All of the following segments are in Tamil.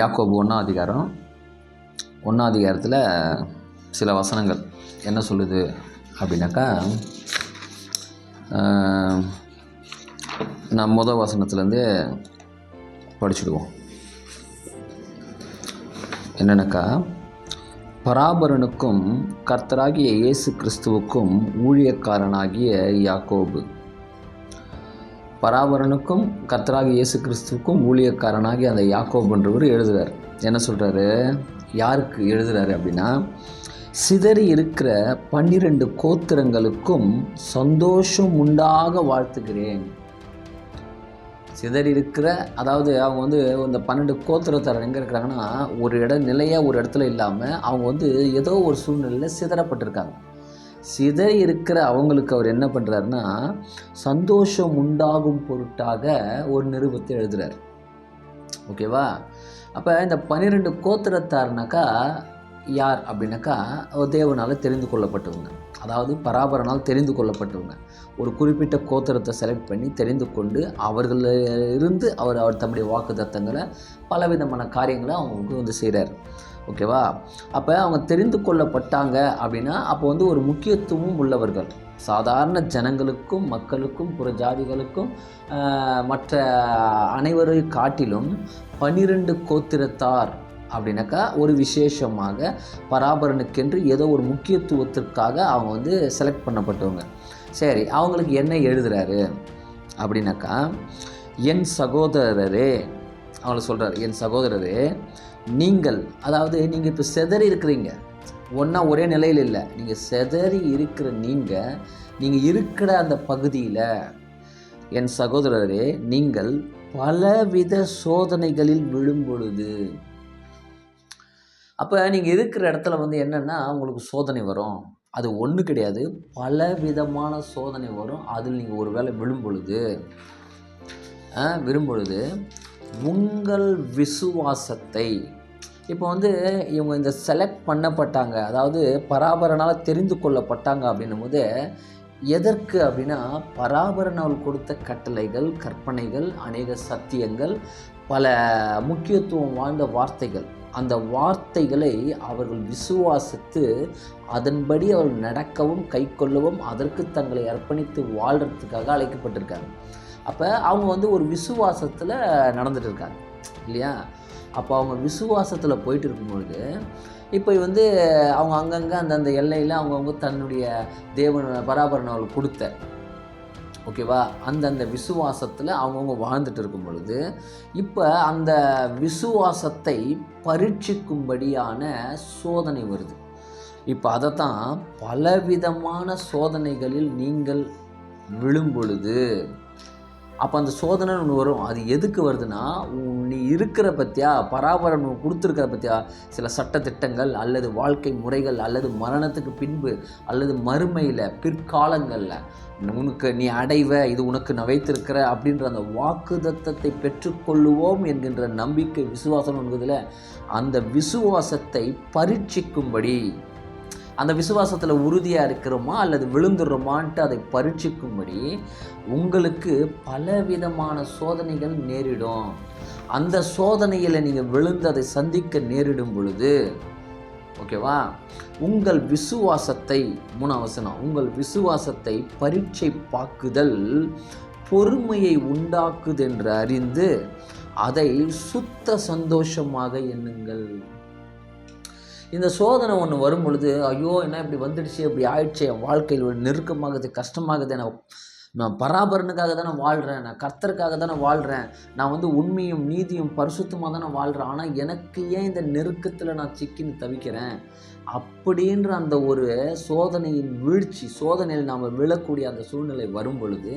யாக்கோபு 1ஆம் அதிகாரம் 1ஆம் அதிகாரத்தில் சில வசனங்கள் என்ன சொல்லுது அப்படின்னாக்கா, நான் முதல் வசனத்துலேருந்து படிச்சுடுவோம். என்னென்னாக்கா, பராபரனுக்கும் கர்த்தராகிய இயேசு கிறிஸ்துவுக்கும் ஊழியக்காரனாகிய யாக்கோபு. பராபரனுக்கும் கர்த்தராகிய இயேசு கிறிஸ்துவுக்கும் ஊழியக்காரனாகிய அந்த யாக்கோபுன்றவர் எழுதுகிறார். என்ன சொல்கிறாரு, யாருக்கு எழுதுகிறாரு அப்படின்னா, சிதறி இருக்கிற 12 கோத்திரங்களுக்கும் சந்தோஷம் உண்டாக வாழ்த்துகிறேன். சிதறி இருக்கிற, அதாவது அவங்க இந்த 12 கோத்திரத்தார் எங்கே இருக்கிறாங்கன்னா, ஒரு நிலையாக ஒரு இடத்துல இல்லாமல் அவங்க ஏதோ ஒரு சூழ்நிலையில் சிதறப்பட்டிருக்காங்க. சிதறி இருக்கிற அவங்களுக்கு அவர் என்ன பண்ணுறாருன்னா, சந்தோஷம் உண்டாகும் பொருட்டாக ஒரு நிருபத்தை எழுதுகிறார். ஓகேவா? அப்போ இந்த 12 கோத்திரத்தார்னாக்கா யார் அப்படின்னாக்கா, தேவனால் தெரிந்து கொள்ளப்பட்டவங்க, அதாவது பராபரனால் தெரிந்து கொள்ளப்பட்டவங்க. ஒரு குறிப்பிட்ட கோத்திரத்தை செலக்ட் பண்ணி தெரிந்து கொண்டு அவர்களிலிருந்து அவர் தம்முடைய வாக்குத்தத்தங்களை பலவிதமான காரியங்களை அவங்களுக்கு செய்கிறார். ஓகேவா? அப்போ அவங்க தெரிந்து கொள்ளப்பட்டாங்க அப்படின்னா அப்போ ஒரு முக்கியத்துவம் உள்ளவர்கள். சாதாரண ஜனங்களுக்கும் மக்களுக்கும் புற ஜாதிகளுக்கும் மற்ற அனைவரை காட்டிலும் 12 கோத்திரத்தார் அப்படின்னாக்கா ஒரு விசேஷமாக பராபரனுக்கென்று ஏதோ ஒரு முக்கியத்துவத்திற்காக அவங்க செலக்ட் பண்ணப்பட்டவங்க. சரி, அவங்களுக்கு என்ன எழுதுகிறாரு அப்படின்னாக்கா, என் சகோதரரே, அவங்கள சொல்கிறார், என் சகோதரரே, நீங்கள், அதாவது நீங்கள் இப்போ சிதறி இருக்கிறீங்க, ஒன்றா ஒரே நிலையில் இல்லை, நீங்கள் சிதறி இருக்கிற நீங்கள் இருக்கிற அந்த பகுதியில், என் சகோதரரே, நீங்கள் பலவித சோதனைகளில் விழும் பொழுது, அப்போ நீங்கள் இருக்கிற இடத்துல என்னென்னா உங்களுக்கு சோதனை வரும். அது ஒன்று கிடையாது, பல விதமான சோதனை வரும். அதில் நீங்கள் ஒரு வேளை விழும் பொழுது உங்கள் விசுவாசத்தை, இப்போ இவங்க இந்த செலக்ட் பண்ணப்பட்டாங்க, அதாவது பராபரனால் தெரிந்து கொள்ளப்பட்டாங்க அப்படின்னும் போது எதற்கு அப்படின்னா, பராபரன் அவள் கொடுத்த கட்டளைகள், கற்பனைகள், அநேக சத்தியங்கள், பல முக்கியத்துவம் வாழ்ந்த வார்த்தைகள், அந்த வார்த்தைகளை அவர்கள் விசுவாசித்து அதன்படி அவர்கள் நடக்கவும் கைக்கொள்ளவும் அதற்கு தங்களை அர்ப்பணித்து வாழ்கிறதுக்காக அழைக்கப்பட்டிருக்காங்க. அப்போ அவங்க ஒரு விசுவாசத்தில் நடந்துட்டு இருக்காங்க இல்லையா? அப்போ அவங்க விசுவாசத்தில் போயிட்டு இருக்கும்பொழுது இப்போ அவங்க அங்கங்கே அந்தந்த எல்லையில் அவங்கவுங்க தன்னுடைய தேவன் பராபரன் அவர்கள் கொடுத்த, ஓகேவா, அந்தந்த விசுவாசத்தில் அவங்கவுங்க வாழ்ந்துட்டு இருக்கும் பொழுது இப்போ அந்த விசுவாசத்தை பரீட்சிக்கும்படியான சோதனை வருது. இப்போ அதை தான் பலவிதமான சோதனைகளில் நீங்கள் விழும் பொழுது, அப்போ அந்த சோதனை ஒன்று வரும். அது எதுக்கு வருதுன்னா, நீ இருக்கிற பற்றியா, பராபரம் கொடுத்துருக்கிற பற்றியா, சில சட்டத்திட்டங்கள் அல்லது வாழ்க்கை முறைகள் அல்லது மரணத்துக்கு பின்பு அல்லது மறுமையில் பிற்காலங்களில் உனக்கு நீ அடைவ, இது உனக்கு நான் வைத்திருக்கிற அப்படின்ற அந்த வாக்குத்தத்தத்தை பெற்றுக்கொள்ளுவோம் என்கின்ற நம்பிக்கை, விசுவாசம் என்பதில் அந்த விசுவாசத்தை பரீட்சிக்கும்படி, அந்த விசுவாசத்தில் உறுதியாக இருக்கிறோமா அல்லது விழுந்துடுறோமான்ட்டு அதை பரீட்சிக்கும்படி உங்களுக்கு பலவிதமான சோதனைகள் நேரிடும். அந்த சோதனையில் நீங்கள் விழுந்து அதை சந்திக்க நேரிடும் பொழுது, ஓகேவா, உங்கள் விசுவாசத்தை, 3ஆம் வசனம், உங்கள் விசுவாசத்தை பரீட்சை பார்க்குதல் பொறுமையை உண்டாக்குதென்று அறிந்து அதை சுத்த சந்தோஷமாக எண்ணுங்கள். இந்த சோதனை ஒன்று வரும் பொழுது, ஐயோ என்ன இப்படி வந்துடுச்சு, இப்படி ஆயிடுச்சு, என் வாழ்க்கையில் ஒரு நெருக்கமாகுது, கஷ்டமாகுது, நான் பராபரனுக்காக தானே வாழ்கிறேன், நான் கர்த்தருக்காக தானே வாழ்கிறேன், நான் உண்மையும் நீதியும் பரிசுத்தமாக தானே வாழ்கிறேன், ஆனால் எனக்கு ஏன் இந்த நெருக்கத்தில் நான் சிக்கின்னு தவிக்கிறேன் அப்படின்ற அந்த ஒரு சோதனையின் வீழ்ச்சி, சோதனையில் நாம் விழக்கூடிய அந்த சூழ்நிலை வரும் பொழுது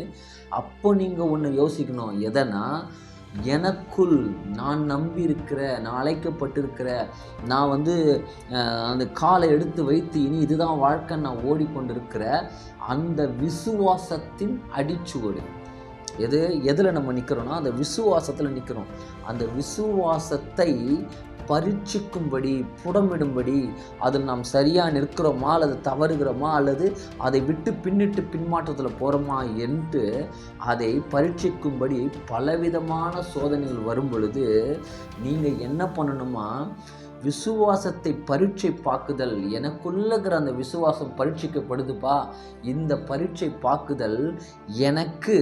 அப்போ நீங்கள் ஒன்று யோசிக்கணும். எதனா, எனக்குள் நான் நம்பியிருக்கிற, நான் அழைக்கப்பட்டிருக்கிற, நான் அந்த காலை எடுத்து வைத்து இனி இதுதான் வாழ்க்கை நான் ஓடிக்கொண்டிருக்கிற அந்த விசுவாசத்தின் அடிச்சுவடு எதில் நம்ம நிற்கிறோன்னா, அந்த விசுவாசத்தில் நிற்கிறோம். அந்த விசுவாசத்தை பரீட்சிக்கும்படி, புடமிடும்படி, அதில் நாம் சரியாக நிற்கிறோமா அல்லது தவறுகிறோமா அல்லது அதை விட்டு பின்னிட்டு பின்மாற்றத்தில் போகிறோமா என்று அதை பரீட்சிக்கும்படி பலவிதமான சோதனைகள் வரும் பொழுது நீங்கள் என்ன பண்ணணுமா, விசுவாசத்தை பரீட்சை பார்க்குதல், எனக்குள்ளகிற அந்த விசுவாசம் பரீட்சிக்கப்படுதுப்பா, இந்த பரீட்சை பார்க்குதல் எனக்கு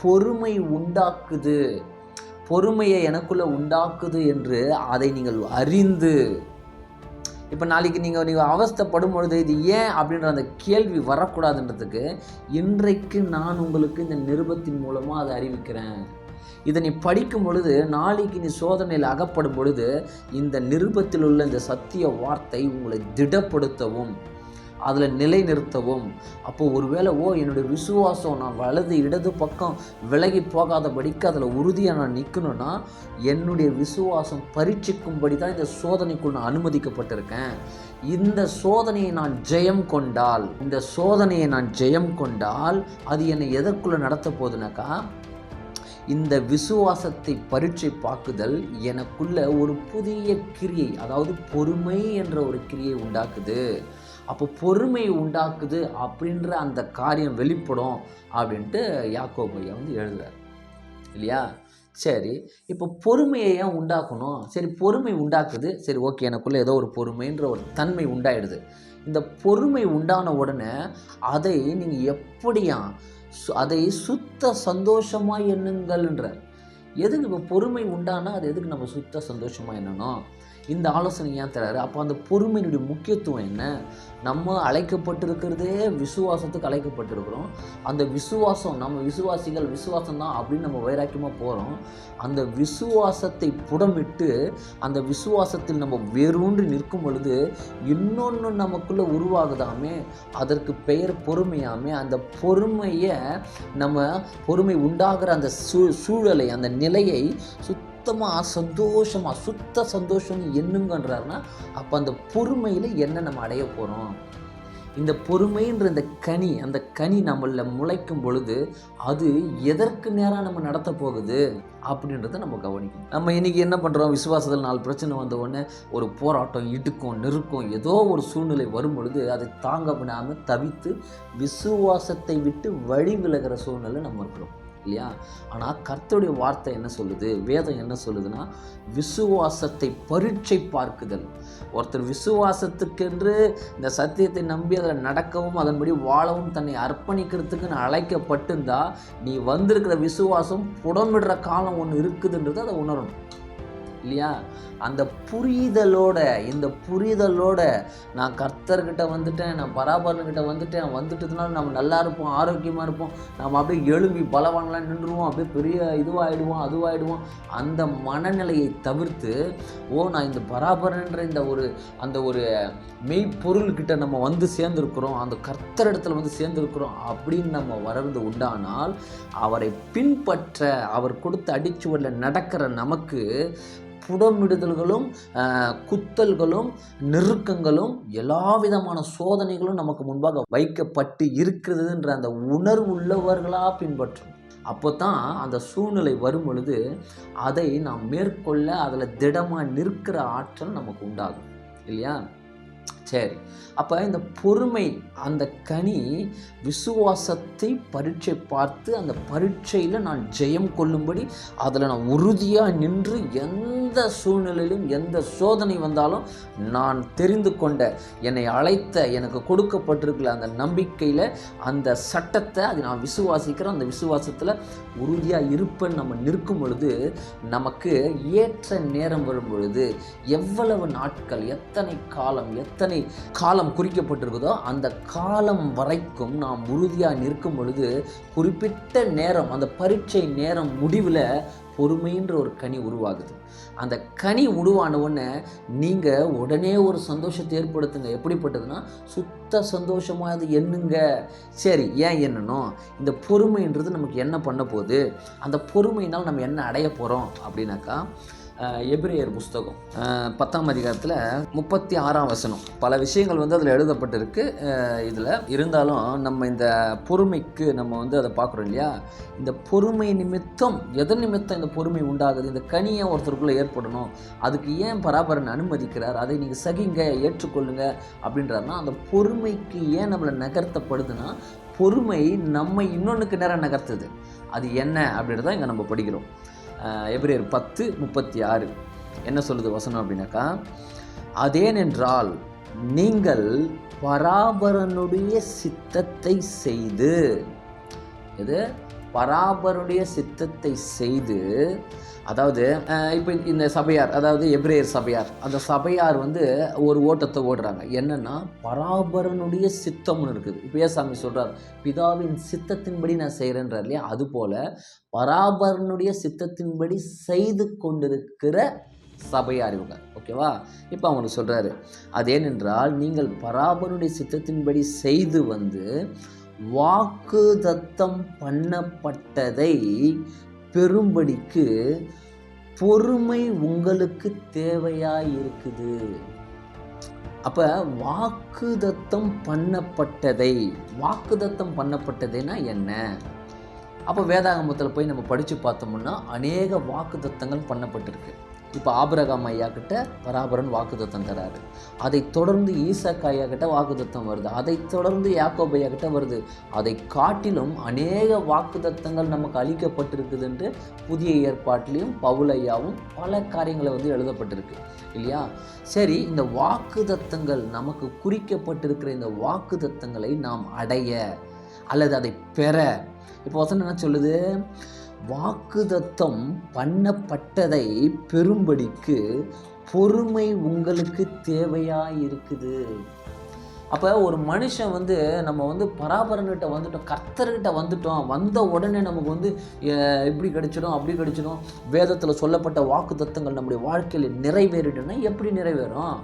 பொறுமை உண்டாக்குது, பொறுமையை எனக்குள்ள உண்டாக்குது என்று அதை நீங்கள் அறிந்து, இப்போ நாளைக்கு நீங்கள் அவஸ்தைப்படும் பொழுது இது ஏன் அப்படின்ற அந்த கேள்வி வரக்கூடாதுன்றதுக்கு இன்றைக்கு நான் உங்களுக்கு இந்த நிருபத்தின் மூலமாக அதை அறிவிக்கிறேன். இதை நீ படிக்கும் பொழுது நாளைக்கு நீ சோதனையில் அகப்படும் பொழுது இந்த நிருபத்தில் உள்ள இந்த சத்திய வார்த்தை உங்களை திடப்படுத்தவும் அதில் நிலைநிறுத்தவும். அப்போ ஒருவேளை என்னுடைய விசுவாசம் நான் வலது இடது பக்கம் விலகி போகாதபடிக்கு அதில் உறுதியாக நான் நிற்கணும்னா என்னுடைய விசுவாசம் பரீட்சிக்கும்படி தான் இந்த சோதனைக்குள் நான் அனுமதிக்கப்பட்டிருக்கேன். இந்த சோதனையை நான் ஜெயம் கொண்டால் அது என்னை எதற்குள்ளே நடத்த போகுதுனாக்கா, இந்த விசுவாசத்தை பரீட்சை பார்க்குதல் எனக்குள்ள ஒரு புதிய கிரியை, அதாவது பொறுமை என்ற ஒரு கிரியை உண்டாக்குது. அப்போ பொறுமை உண்டாக்குது அப்படின்ற அந்த காரியம் வெளிப்படும் அப்படின்ட்டு யாக்கோபு ஐயா எழுதுறார் இல்லையா. சரி, இப்போ பொறுமையை ஏன் உண்டாக்கணும்? சரி, பொறுமை உண்டாக்குது, சரி ஓகே, எனக்குள்ளே ஏதோ ஒரு பொறுமைன்ற ஒரு தன்மை உண்டாயிடுது. இந்த பொறுமை உண்டான உடனே அதை நீங்கள் எப்படியா அதை சுத்த சந்தோஷமாக எண்ணுங்கள்ன்ற. எதுக்கு இப்போ பொறுமை உண்டானா அது எதுக்கு நம்ம சுத்த சந்தோஷமாக எண்ணணும்? இந்த ஆலோசனை ஏன் தராரு? அப்போ அந்த பொறுமையினுடைய முக்கியத்துவம் என்ன? நம்ம அழைக்கப்பட்டிருக்கிறதே விசுவாசத்துக்கு அழைக்கப்பட்டிருக்கிறோம். அந்த விசுவாசம், நம்ம விசுவாசம் தான் அப்படின்னு நம்ம வைராக்கியமாக போகிறோம். அந்த விசுவாசத்தை புடமிட்டு அந்த விசுவாசத்தில் நம்ம வேரூன்றி நிற்கும் பொழுது இன்னொன்று நமக்குள்ளே உருவாகுதாமே, அதற்கு பெயர் பொறுமையாமே. அந்த பொறுமையை நம்ம பொறுமை உண்டாகிற அந்த சூழலை, அந்த நிலையை சுத்த சந்தோஷம் எண்ணுங்கன்றாருன்னா, அப்போ அந்த பொறுமையில் என்ன நம்ம அடைய போகிறோம்? இந்த பொறுமைன்ற அந்த கனி நம்மள முளைக்கும் பொழுது அது எதற்கு நேராக நம்ம நடத்த போகுது அப்படின்றத நம்ம கவனிக்கணும். நம்ம இன்றைக்கி என்ன பண்ணுறோம், விசுவாசத்தில் 4 பிரச்சனை வந்த உடனே ஒரு போராட்டம், இடுக்கும் நெருக்கம், ஏதோ ஒரு சூழ்நிலை வரும் பொழுது அதை தாங்க விடாமல் தவித்து விசுவாசத்தை விட்டு வழி விலகிற சூழ்நிலை நம்ம இருக்கிறோம் இல்லையா. ஆனால் கர்த்தருடைய வார்த்தை என்ன சொல்லுது, வேதம் என்ன சொல்லுதுன்னா, விசுவாசத்தை பரீட்சை பார்க்குதல். ஒருத்தர் விசுவாசத்துக்கென்று இந்த சத்தியத்தை நம்பி அதில் நடக்கவும் அதன்படி வாழவும் தன்னை அர்ப்பணிக்கிறதுக்கு நான் அழைக்கப்பட்டிருந்தா, நீ வந்திருக்கிற விசுவாசம் புடமிடுற காலம் ஒன்று இருக்குதுன்றது அதை உணரணும் இல்லையா. அந்த இந்த புரிதலோட நான் கர்த்தர்கிட்ட வந்துட்டேன், நான் பராபரன்கிட்ட வந்துட்டதுனால நம்ம நல்லா இருப்போம், ஆரோக்கியமாக இருப்போம், நம்ம அப்படியே எழும்பி பலவான்லாம் நின்றுவோம், அப்படியே பெரிய அதுவாகிடுவோம். அந்த மனநிலையை தவிர்த்து நான் இந்த பராபரன்ற அந்த ஒரு மெய்ப்பொருள்கிட்ட நம்ம வந்து சேர்ந்துருக்கிறோம், அந்த கர்த்தரிடத்தில் வந்து சேர்ந்துருக்கிறோம் அப்படின்னு நம்ம வளர்ந்து உண்டானால், அவரை பின்பற்ற அவர் கொடுத்த அடிச்சுவடில் நடக்கிற நமக்கு புடமிடுதல்களும் குத்தல்களும் நெருக்கங்களும் எல்லா விதமான சோதனைகளும் நமக்கு முன்பாக வைக்கப்பட்டு இருக்கிறதுன்ற அந்த உணர்வு உள்ளவர்களாக பின்பற்றும். அப்போ தான் அந்த சூழ்நிலை வரும் பொழுது அதை நாம் மேற்கொள்ள அதில் திடமாக நிற்கிற ஆற்றல் நமக்கு உண்டாகும் இல்லையா. சரி, அப்போ இந்த பொறுமை, அந்த கனி விசுவாசத்தை பரீட்சை பார்த்து அந்த பரீட்சையில் நான் ஜெயம் கொள்ளும்படி அதில் நான் உறுதியாக நின்று எந்த சூழ்நிலையிலும் எந்த சோதனை வந்தாலும் நான் தெரிந்து கொண்ட, என்னை அழைத்த, எனக்கு கொடுக்கப்பட்டிருக்கிற அந்த நம்பிக்கையில் அந்த சட்டத்தை அது நான் விசுவாசிக்கிறேன், அந்த விசுவாசத்தில் உறுதியாக இருப்பேன் நம்ம நிற்கும் பொழுது நமக்கு ஏற்ற நேரம் வரும் பொழுது எவ்வளவு நாட்கள், எத்தனை காலம் குறிக்கப்பட்டிருக்குதோ அந்த காலம் வரைக்கும் நாம் உறுதியாக நிற்கும் பொழுது குறிப்பிட்ட நேரம், அந்த பரீட்சை நேரம் முடிவில் பொறுமைன்ற ஒரு கனி உருவாகுது. அந்த கனி உருவான உடனே நீங்கள் உடனே ஒரு சந்தோஷத்தை ஏற்படுத்துங்க. எப்படிப்பட்டதுன்னா, சுத்த சந்தோஷமாக அது எண்ணுங்க. சரி, ஏன் எண்ணணும்? இந்த பொறுமைன்றது நமக்கு என்ன பண்ண போகுது, அந்த பொறுமையினால் நம்ம என்ன அடைய போகிறோம் அப்படின்னாக்கா, எபிரேயர் புஸ்தகம் 10ஆம் அதிகாரத்தில் 36ஆம் வசனம். பல விஷயங்கள் வந்து அதில் எழுதப்பட்டிருக்கு. இதில் இருந்தாலும் நம்ம இந்த பொறுமைக்கு நம்ம வந்து அதை பார்க்குறோம் இல்லையா. இந்த பொறுமை நிமித்தம், எதன் நிமித்தம் இந்த பொறுமை உண்டாகுது, இந்த கனியை ஒருத்தருக்குள்ளே ஏற்படணும், அதுக்கு ஏன் பராபரன் அனுமதிக்கிறார், அதை நீங்கள் சகிங்க, ஏற்றுக்கொள்ளுங்க அப்படின்றாருன்னா, அந்த பொறுமைக்கு ஏன் நம்மளை நகர்த்தப்படுதுன்னா, பொறுமை நம்ம இன்னொன்றுக்கு நேரம் நகர்த்துது. அது என்ன அப்படின்றத இங்கே நம்ம படிக்கிறோம். எபிரேயர் 10:36 என்ன சொல்லுது வசனம் அப்படின்னாக்கா, அதேனென்றால் நீங்கள் பராபரனுடைய சித்தத்தை செய்து, இது பராபரனுடைய சித்தத்தை செய்து, அதாவது இப்போ இந்த சபையார், அதாவது எபிரேயர் சபையார், அந்த சபையார் வந்து ஒரு ஓட்டத்தை ஓடுறாங்க. என்னென்னா பராபரனுடைய சித்தம்னு இருக்குது. இப்போ ஏசாமி சொல்கிறார், பிதாவின் சித்தத்தின்படி நான் செய்கிறேன்றார் இல்லையா. அதுபோல் பராபரனுடைய சித்தத்தின்படி செய்து கொண்டிருக்கிற சபையார் இவங்க. ஓகேவா. இப்போ அவங்களுக்கு சொல்கிறாரு, அது ஏனென்றால் நீங்கள் பராபரனுடைய சித்தத்தின்படி செய்து வந்து வாக்கு தத்தம் பண்ணப்பட்டதை பெரும்படிக்கு பொறுமை உங்களுக்கு தேவையாக இருக்குது. அப்போ வாக்குதத்தம் பண்ணப்பட்டதைனா என்ன? அப்போ வேதாகமத்தில் போய் நம்ம படித்து பார்த்தோம்னா அநேக வாக்குதத்தங்கள் பண்ணப்பட்டிருக்கு. இப்போ ஆபிரகாம் ஐயா கிட்ட பராபரன் வாக்குதத்தம் தராரு. அதை தொடர்ந்து ஈசாக்கு ஐயா கிட்ட வாக்குதத்தம் வருது. அதை தொடர்ந்து யாக்கோபு ஐயா கிட்ட வருது. அதை காட்டிலும் அநேக வாக்குதத்தங்கள் நமக்கு அளிக்கப்பட்டிருக்குது என்று புதிய ஏற்பாட்டிலையும் பவுல் ஐயாவும் பல காரியங்களை வந்து எழுதப்பட்டிருக்கு இல்லையா. சரி, இந்த வாக்குதத்தங்கள் நமக்கு குறிக்கப்பட்டிருக்கிற இந்த வாக்குதத்தங்களை நாம் அடைய அல்லது அதை பெற, இப்போ வசனம் என்ன சொல்லுது, வாக்குதத்தம் பண்ணப்பட்டதை பெரும்படிக்கு பொறுமை உங்களுக்கு தேவையாக இருக்குது. அப்போ ஒரு மனுஷன் வந்து நம்ம வந்து பராபரன்கிட்ட வந்துட்டோம், கர்த்தர்கிட்ட வந்துட்டோம், வந்த உடனே நமக்கு வந்து இப்படி கிடைச்சிடும் அப்படி கிடைச்சிடும், வேதத்தில் சொல்லப்பட்ட வாக்குதத்தங்கள் நம்முடைய வாழ்க்கையில் நிறைவேறிடுன்னா எப்படி நிறைவேறும்?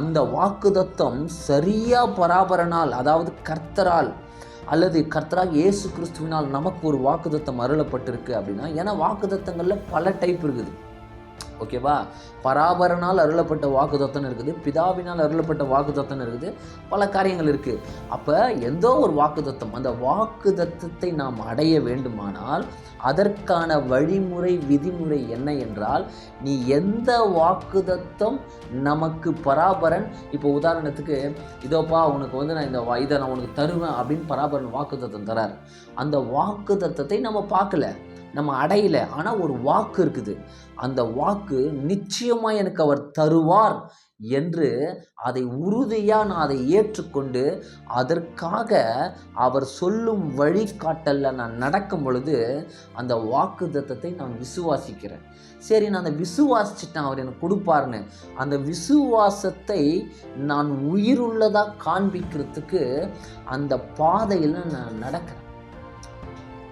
அந்த வாக்குதத்தம் சரியாக பராபரனால், அதாவது கர்த்தரால் அல்லது கர்த்தராக இயேசு கிறிஸ்துவினால் நமக்கு ஒரு வாக்குதத்தம் அருளப்பட்டிருக்கு அப்படின்னா, ஏன்னா வாக்குதத்தங்களில் பல டைப் இருக்குது. ஓகேவா. பராபரனால் அருளப்பட்ட வாக்குதத்தம் இருக்குது, பிதாவினால் அருளப்பட்ட வாக்குதத்தம் இருக்குது, பல காரியங்கள் இருக்குது. அப்போ எந்தோ ஒரு வாக்குதத்தம், அந்த வாக்குதத்தத்தை நாம் அடைய வேண்டுமானால் அதற்கான வழிமுறை விதிமுறை என்ன என்றால், நீ எந்த வாக்குதத்தம் நமக்கு பராபரன், இப்போ உதாரணத்துக்கு இதோப்பா உனக்கு வந்து நான் இதை நான் உனக்கு தருவேன் அப்படின்னு பராபரன் வாக்குதத்தம் தரார். அந்த வாக்குதத்தத்தை நம்ம பார்க்கல, நம்ம அடையலை, ஆனால் ஒரு வாக்கு இருக்குது. அந்த வாக்கு நிச்சயமாக எனக்கு அவர் தருவார் என்று அதை உறுதியாக நான் அதை ஏற்றுக்கொண்டு அதற்காக அவர் சொல்லும் வழிகாட்டலில் நான் நடக்கும் பொழுது அந்த வாக்குத்தத்தத்தை நான் விசுவாசிக்கிறேன். சரி, நான் அதை விசுவாசிச்சுட்டேன், அவர் எனக்கு கொடுப்பாருன்னு. அந்த விசுவாசத்தை நான் உயிருள்ளதாக காண்பிக்கிறதுக்கு அந்த பாதையில் நான் நடக்கிறேன்.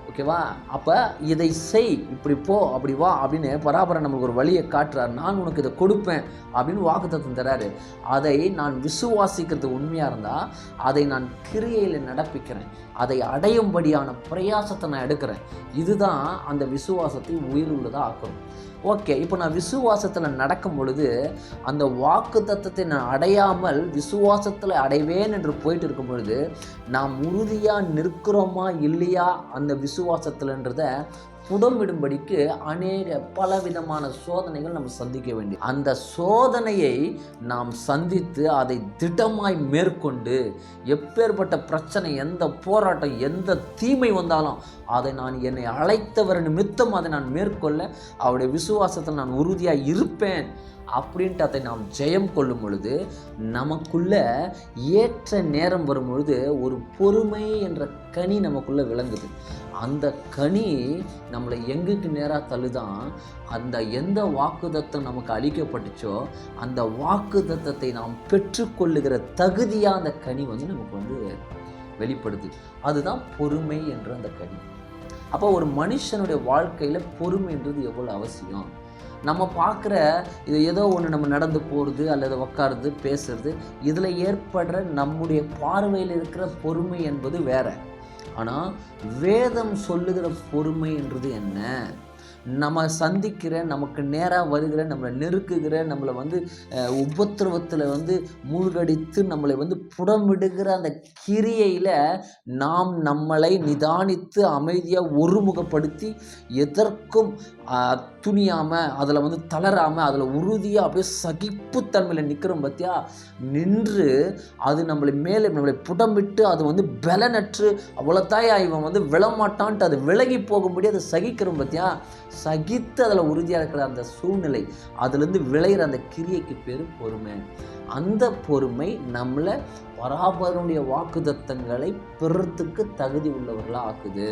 ஓகேவா. அப்போ இதை செய், இப்படி போ, அப்படி வா அப்படின்னு பராபரன் நம்மளுக்கு ஒரு வழியை காட்டுறார். நான் உனக்கு இதை கொடுப்பேன் அப்படின்னு வாக்குத்தத்தம் தராரு. அதை நான் விசுவாசிக்கிறது உண்மையாக இருந்தால் அதை நான் கிரியையில் நடப்பிக்கிறேன், அதை அடையும்படியான பிரயாசத்தை நான் எடுக்கிறேன். இதுதான் அந்த விசுவாசத்தை உயிருள்ளதாக ஆக்கணும். ஓகே, இப்போ நான் விசுவாசத்தில் நடக்கும் பொழுது அந்த வாக்குத்தத்தத்தை நான் அடையாமல் விசுவாசத்தில் அடைவேன் என்று போயிட்டு இருக்கும் பொழுது நாம் உறுதியாக நிற்கிறோமா இல்லையா அந்த விசுவாசத்தில்ன்றதை புடமிடும்படிக்கு பலவிதமான சோதனைகள் நம்ம சந்திக்க வேண்டிய, அந்த சோதனையை நாம் சந்தித்து அதை திடமாய் மேற்கொண்டு எப்பேற்பட்ட பிரச்சனை, எந்த போராட்டம், எந்த தீமை வந்தாலும் அதை நான் என்னை அழைத்தவர் நிமித்தம் அதை நான் மேற்கொள்ள அவருடைய விசுவாசத்தில் நான் உறுதியாக இருப்பேன் அப்படின்ட்டு அதை நாம் ஜெயம் கொள்ளும் பொழுது நமக்குள்ள ஏற்ற நேரம் வரும் பொழுது ஒரு பொறுமை என்ற கனி நமக்குள்ளே விளங்குது. அந்த கனி நம்மளை எங்குக்கு நேராக தள்ளுதான், அந்த எந்த வாக்குதத்தம் நமக்கு அளிக்கப்பட்டுச்சோ அந்த வாக்குதத்தத்தை நாம் பெற்றுக்கொள்ளுகிற தகுதியாக அந்த கனி வந்து நமக்கு வந்து வெளிப்படுது. அதுதான் பொறுமை என்ற அந்த கனி. அப்போ ஒரு மனுஷனுடைய வாழ்க்கையில் பொறுமைன்றது எவ்வளோ அவசியம். நம்ம பார்க்குற இது ஏதோ ஒன்று நம்ம நடந்து போகிறது அல்லது உட்காருது பேசுறது, இதில் ஏற்படுற நம்முடைய பார்வையில் இருக்கிற பொறுமை என்பது வேற. ஆனால் வேதம் சொல்லுகிற பொறுமை என்றது என்ன? நம்ம சந்திக்கிற, நமக்கு நேராக வருகிற, நம்மளை நெருக்குகிற, நம்மளை வந்து உபத்திரவத்தில் வந்து மூழ்கடித்து நம்மளை வந்து புடமிடுகிற அந்த கிரியையில் நாம் நம்மளை நிதானித்து அமைதியாக ஒருமுகப்படுத்தி எதற்கும் துணியாமல், அதில் வந்து தளராமல், அதில் உறுதியாக அப்படியே சகிப்புத்தன்மையில் நிற்கிறோம் பார்த்தியா. நின்று அது நம்மளை புடமிட்டு அது வந்து பலனற்று அவ்வளோத்தாயா இவன் வந்து விழமாட்டான்ட்டு அது விலகி போகும்படி அதை சகிக்கிறோம் பார்த்தியா. சகித்து அதில் உறுதியாக இருக்கிற அந்த சூழ்நிலை, அதுலேருந்து விளையிற அந்த கிரியைக்கு பேர் பொறுமை. அந்த பொறுமை நம்மளை பராபரனுடைய வாக்குத்தத்தங்களை பெறத்துக்கு தகுதி உள்ளவர்களாக ஆக்குது